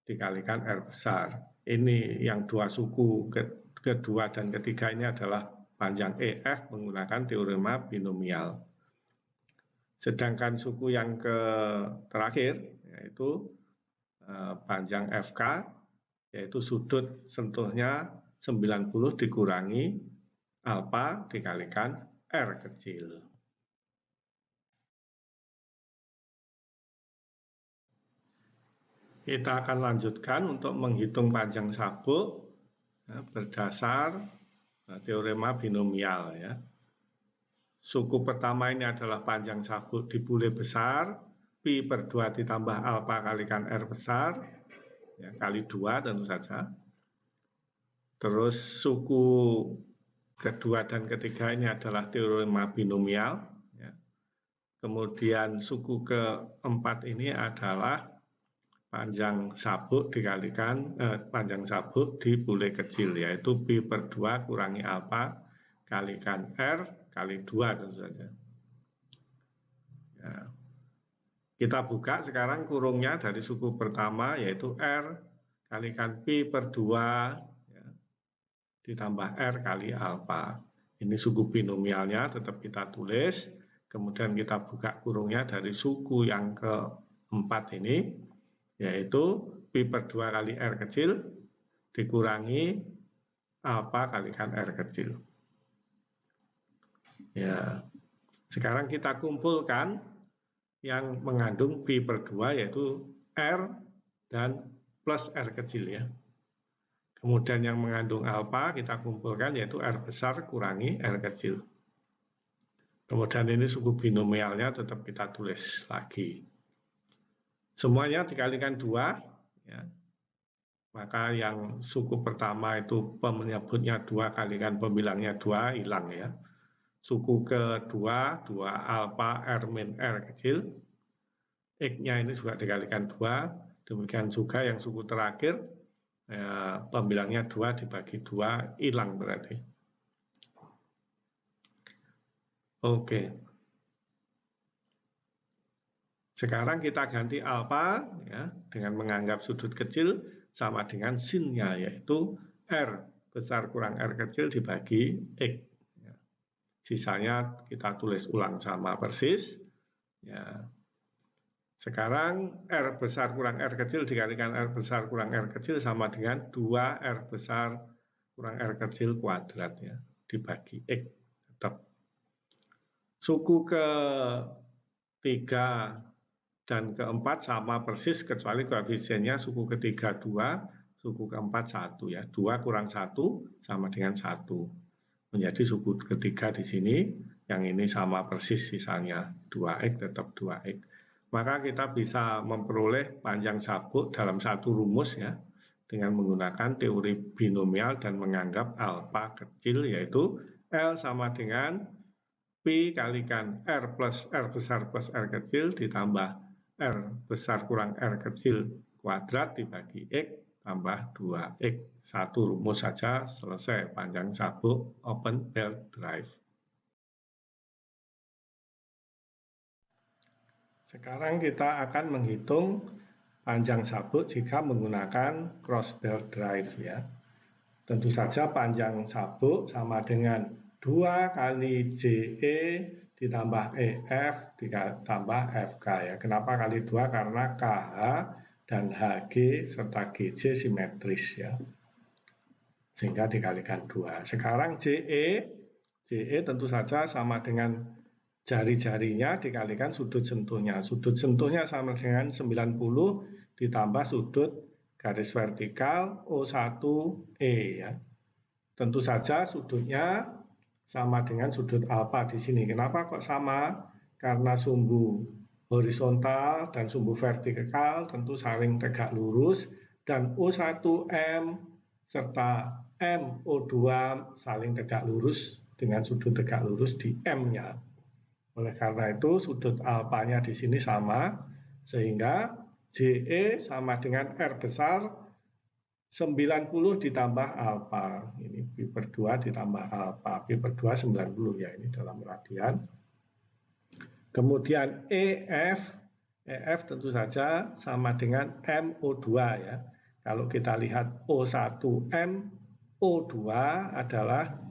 dikalikan R besar. Ini yang dua suku kedua dan ketiga ini adalah panjang EF menggunakan teorema binomial. Sedangkan suku yang terakhir yaitu panjang FK, yaitu sudut sentuhnya 90 dikurangi alfa dikalikan R kecil. Kita akan lanjutkan untuk menghitung panjang sabuk ya, berdasar teorema binomial ya. Suku pertama ini adalah panjang sabuk di bule besar, pi per 2 ditambah alfa kalikan R besar ya, kali 2 tentu saja. Terus suku kedua dan ketiga ini adalah teorema binomial ya. Kemudian suku keempat ini adalah panjang sabuk dikalikan panjang sabuk di bule kecil, yaitu pi per 2 kurangi alfa kalikan R kali 2 tentu saja. Ya. Kita buka sekarang kurungnya dari suku pertama yaitu R kalikan pi per 2 ya, ditambah R kali alfa. Ini suku binomialnya tetap kita tulis, kemudian kita buka kurungnya dari suku yang keempat ini, yaitu pi per 2 kali R kecil dikurangi alfa kalikan R kecil. Ya, sekarang kita kumpulkan yang mengandung pi per 2 yaitu R dan plus R kecil ya. Kemudian yang mengandung alfa kita kumpulkan yaitu R besar kurangi R kecil. Kemudian ini suku binomialnya tetap kita tulis lagi. Semuanya dikalikan 2 ya. Maka yang suku pertama itu penyebutnya 2 kalikan pembilangnya 2 hilang ya. Suku kedua 2 alfa R min R kecil, X-nya ini juga dikalikan 2. Demikian juga yang suku terakhir ya, pembilangnya 2 dibagi 2 hilang berarti. Oke. Sekarang kita ganti alfa ya, dengan menganggap sudut kecil sama dengan sinnya, yaitu R besar kurang R kecil dibagi X. Ya. Sisanya kita tulis ulang sama persis. Ya. Sekarang R besar kurang R kecil dikalikan R besar kurang R kecil sama dengan 2 R besar kurang R kecil kuadrat ya, dibagi X. Tetap. Suku ketiga dan keempat sama persis kecuali koefisiennya suku ketiga 2, suku keempat 1 ya. 2 kurang 1 sama dengan 1. Menjadi suku ketiga di sini, yang ini sama persis sisanya 2X tetap 2X. Maka kita bisa memperoleh panjang sabuk dalam satu rumus ya, dengan menggunakan teori binomial dan menganggap alfa kecil, yaitu L sama dengan P kalikan R plus R besar plus R kecil ditambah R besar kurang R kecil kuadrat dibagi X tambah 2X. Satu rumus saja selesai panjang sabuk open belt drive. Sekarang kita akan menghitung panjang sabuk jika menggunakan cross belt drive ya. Tentu saja panjang sabuk sama dengan 2 kali JE ditambah EF ditambah FK ya. Kenapa kali 2? Karena KH dan HG serta GC simetris ya. sehingga dikalikan 2. Sekarang JE tentu saja sama dengan jari-jarinya dikalikan sudut sentuhnya. Sudut sentuhnya sama dengan 90 ditambah sudut garis vertikal O1E ya. Tentu saja sudutnya sama dengan sudut alfa di sini. Kenapa kok sama? Karena sumbu horizontal dan sumbu vertikal tentu saling tegak lurus, dan O1M serta MO2 saling tegak lurus dengan sudut tegak lurus di M-nya. Oleh karena itu sudut alfanya di sini sama, sehingga JE sama dengan R besar 90 ditambah alfa. Ini pi per 2 ditambah alfa. Pi per 2 90 ya, ini dalam radian. Kemudian EF tentu saja sama dengan MO2 ya. Kalau kita lihat O1M, O2 adalah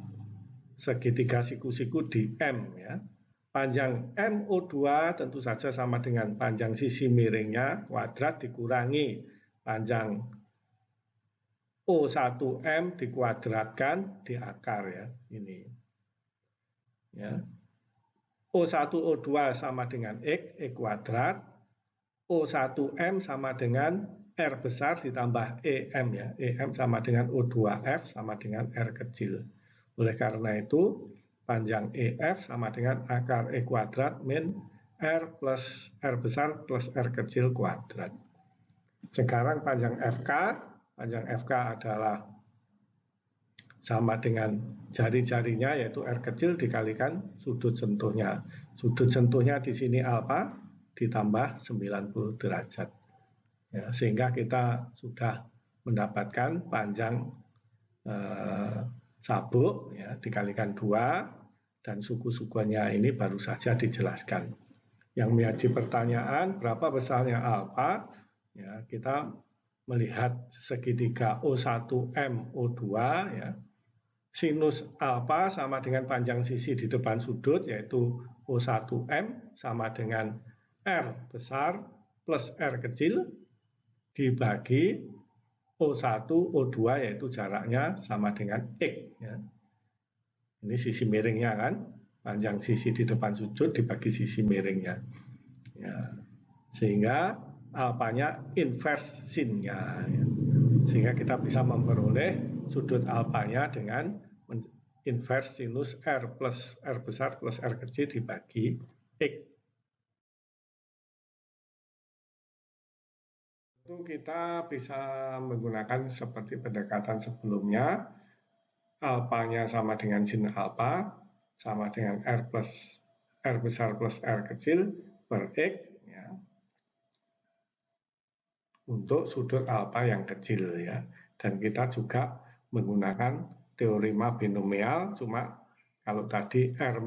segitiga siku-siku di M ya. Panjang MO2 tentu saja sama dengan panjang sisi miringnya kuadrat dikurangi panjang O1M dikuadratkan di akar ya, ini. Ya. O1 O2 sama dengan X kuadrat, O1M sama dengan R besar ditambah EM ya. EM sama dengan O2F sama dengan R kecil. Oleh karena itu panjang EF sama dengan akar E kuadrat min R plus R besar plus R kecil kuadrat. Sekarang panjang FK adalah sama dengan jari-jarinya yaitu R kecil dikalikan sudut sentuhnya. Sudut sentuhnya di sini alfa ditambah 90 derajat. Ya, sehingga kita sudah mendapatkan panjang sabuk ya, dikalikan 2 dan suku-sukunya ini baru saja dijelaskan. Yang menjadi pertanyaan berapa besarnya alfa? Ya, kita melihat segitiga O1M O2 ya. Sinus alfa sama dengan panjang sisi di depan sudut yaitu O1M sama dengan R besar plus R kecil dibagi O1 O2 yaitu jaraknya sama dengan X ya. Ini sisi miringnya kan, panjang sisi di depan sudut dibagi sisi miringnya ya. Sehingga alfanya inverse sin-nya ya. Sehingga kita bisa memperoleh sudut alfanya dengan inverse sinus R plus R besar plus R kecil dibagi X. Tentu kita bisa menggunakan seperti pendekatan sebelumnya, alfanya sama dengan sin alfa, sama dengan R plus R besar plus R kecil per X, ya, untuk sudut alfa yang kecil ya. Dan kita juga menggunakan teorema binomial, cuma kalau tadi R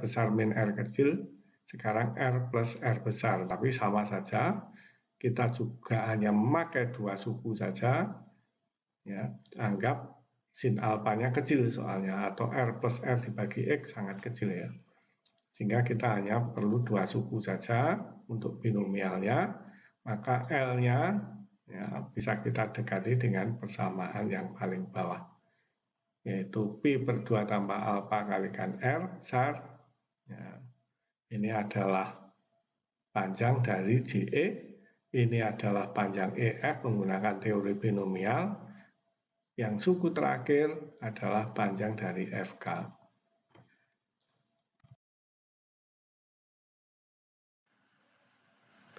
besar min R kecil, sekarang R plus R besar, tapi sama saja. Kita juga hanya memakai 2 suku saja, ya, anggap sin alfanya kecil soalnya, atau R plus R dibagi X sangat kecil ya. Sehingga kita hanya perlu 2 suku saja untuk binomialnya, maka L-nya ya, bisa kita dekati dengan persamaan yang paling bawah, yaitu Pi per 2 tambah alfa kalikan R besar. Ya, ini adalah panjang dari JE. Ini adalah panjang EF menggunakan teori binomial. Yang suku terakhir adalah panjang dari FK.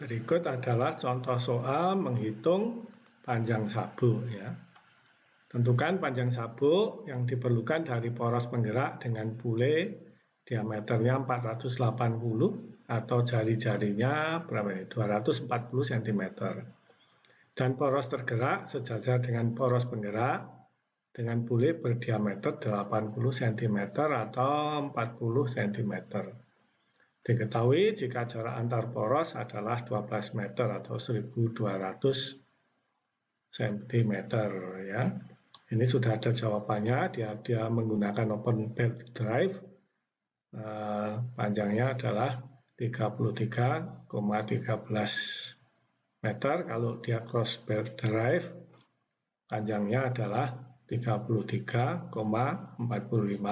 Berikut adalah contoh soal menghitung panjang sabuk. Ya. Tentukan panjang sabuk yang diperlukan dari poros penggerak dengan bule diameternya 480 atau jari-jarinya berapa ini? 240 cm. Dan poros tergerak sejajar dengan poros penggerak dengan bule berdiameter 80 cm atau 40 cm. Diketahui jika jarak antar poros adalah 12 meter atau 1200 cm ya. Ini sudah ada jawabannya, dia menggunakan open belt drive. Panjangnya adalah 33,13 meter. Kalau dia cross belt drive, panjangnya adalah 33,45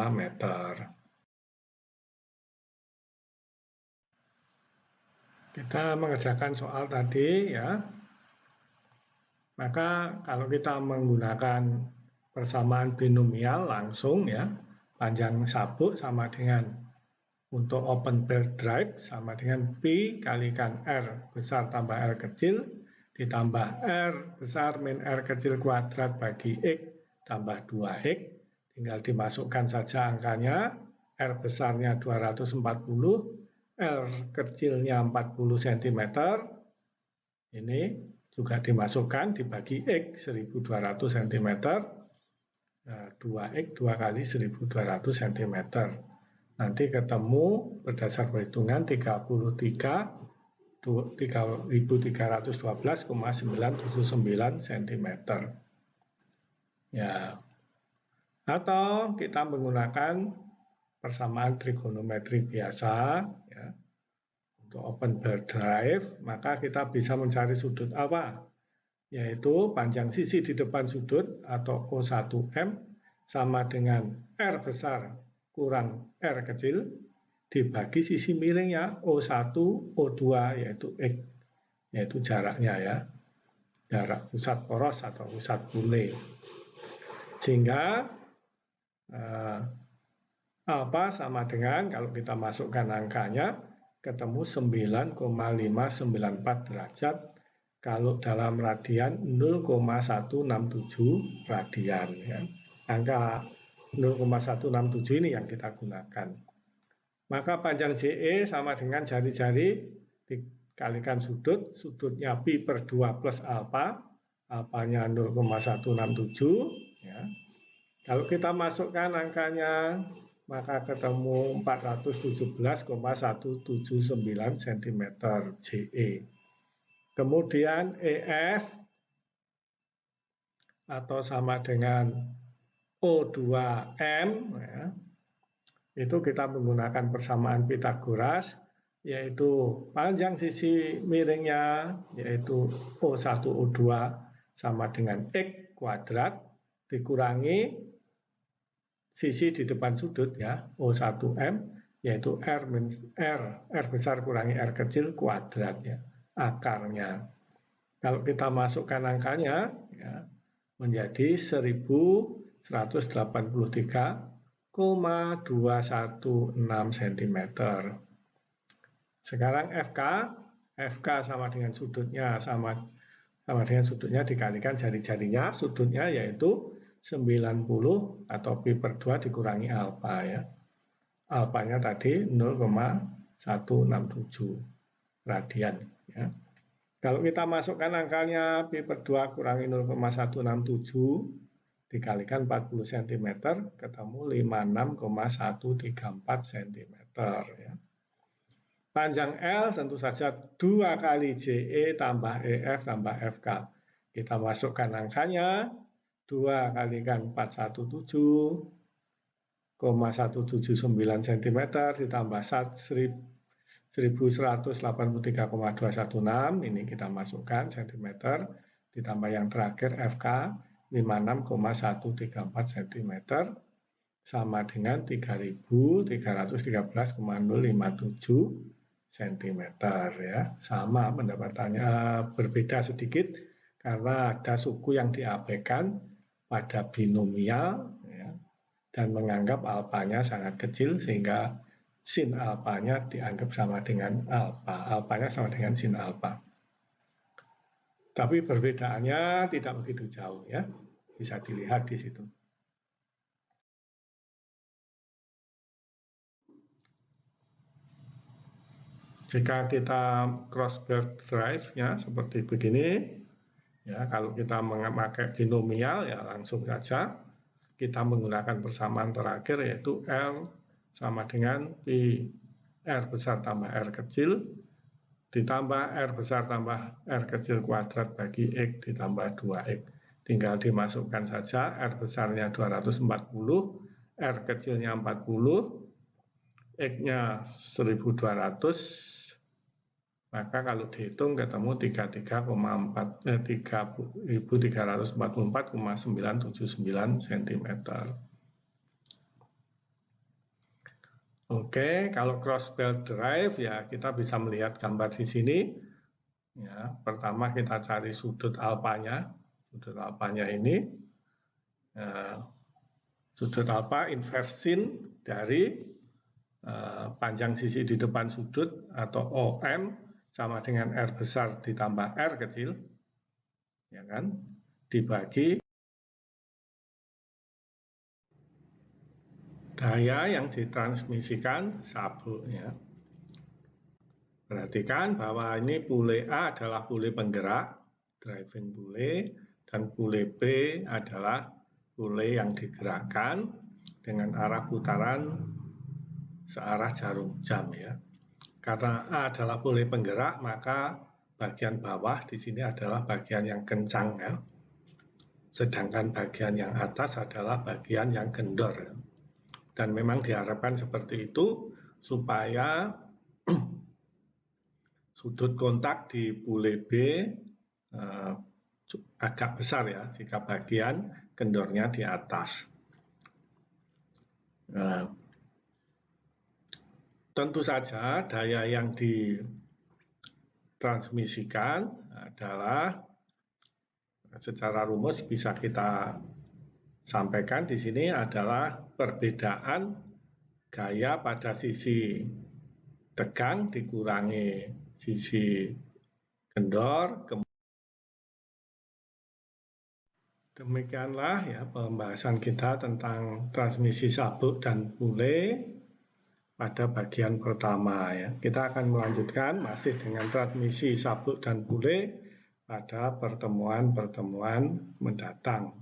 meter. Kita mengerjakan soal tadi ya. Maka kalau kita menggunakan persamaan binomial langsung ya, panjang sabuk sama dengan untuk open belt drive sama dengan P kalikan R besar tambah R kecil ditambah R besar min R kecil kuadrat bagi X tambah 2X. Tinggal dimasukkan saja angkanya. R besarnya 240, R kecilnya 40 cm. Ini juga dimasukkan dibagi X 1200 cm. 2X 2 kali 1200 cm. Nanti ketemu berdasar perhitungan 3312,979 cm. Ya. Atau kita menggunakan persamaan trigonometri biasa ya. Untuk open belt drive, maka kita bisa mencari sudut apa? Yaitu panjang sisi di depan sudut atau O1M sama dengan R besar kurang R kecil dibagi sisi miringnya O1, O2 yaitu X, yaitu jaraknya ya. Jarak pusat poros atau pusat bule. Sehingga alfa sama dengan kalau kita masukkan angkanya ketemu 9,594 derajat kalau dalam radian 0,167 radian ya. Angka 0,167 ini yang kita gunakan. Maka panjang JE sama dengan jari-jari dikalikan sudut, sudutnya pi per 2 plus alfa, alfanya 0,167 ya. Kalau kita masukkan angkanya maka ketemu 417,179 cm JE. Kemudian EF atau sama dengan O2M ya, itu kita menggunakan persamaan Pythagoras, yaitu panjang sisi miringnya yaitu O1 O2 sama dengan X kuadrat dikurangi sisi di depan sudut ya, O1M, yaitu R besar kurangi R kecil kuadrat ya, akarnya. Kalau kita masukkan angkanya ya, menjadi 1183,216 cm. Sekarang FK sama dengan sudutnya sama dengan sudutnya dikalikan jari-jarinya, sudutnya yaitu 90 atau pi per 2 dikurangi alfa ya. Alfanya tadi 0,167 radian ya. Kalau kita masukkan angkanya pi per 2 kurangi 0,167 dikalikan 40 cm ketemu 56,134 cm ya. Panjang L tentu saja 2 kali JE tambah EF tambah FK. Kita masukkan angkanya 2 kalikan 417,179 cm ditambah 1183,216, ini kita masukkan cm, ditambah yang terakhir FK 56,134 cm sama dengan 3313,057 cm ya. Sama pendapatannya, berbeda sedikit karena ada suku yang diabaikan pada binomial ya, dan menganggap alfanya sangat kecil sehingga sin alfanya dianggap sama dengan alfa. Alfanya sama dengan sin alfa. Tapi perbedaannya tidak begitu jauh ya. Bisa dilihat di situ. Jika kita cross belt drive ya seperti begini, ya kalau kita memakai binomial ya langsung saja kita menggunakan persamaan terakhir yaitu L sama dengan pi R besar tambah R kecil ditambah R besar tambah R kecil kuadrat bagi X ditambah 2X. Tinggal dimasukkan saja R besarnya 240, R kecilnya 40, X-nya 1200, Maka kalau dihitung ketemu 3.344,979 cm. Oke, kalau cross belt drive ya kita bisa melihat gambar di sini. Ya, pertama kita cari sudut alfanya. Sudut alfanya ini sudut alfa inversin dari panjang sisi di depan sudut atau OM sama dengan R besar ditambah R kecil, ya kan, dibagi daya yang ditransmisikan sabuk. Ya. Perhatikan bahwa ini pule A adalah pule penggerak, driving pule, dan pule B adalah pule yang digerakkan dengan arah putaran searah jarum jam. Ya. Karena A adalah pule penggerak, maka bagian bawah di sini adalah bagian yang kencang. Ya. Sedangkan bagian yang atas adalah bagian yang kendor. Ya. Dan memang diharapkan seperti itu supaya sudut kontak di pule B agak besar ya jika bagian kendornya di atas. Tentu saja daya yang ditransmisikan adalah secara rumus bisa kita sampaikan di sini adalah perbedaan gaya pada sisi tegang dikurangi sisi kendor. Demikianlah ya pembahasan kita tentang transmisi sabuk dan pule pada bagian pertama ya. Kita akan melanjutkan masih dengan transmisi sabuk dan pule pada pertemuan-pertemuan mendatang.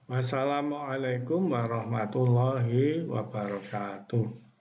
Wassalamualaikum warahmatullahi wabarakatuh.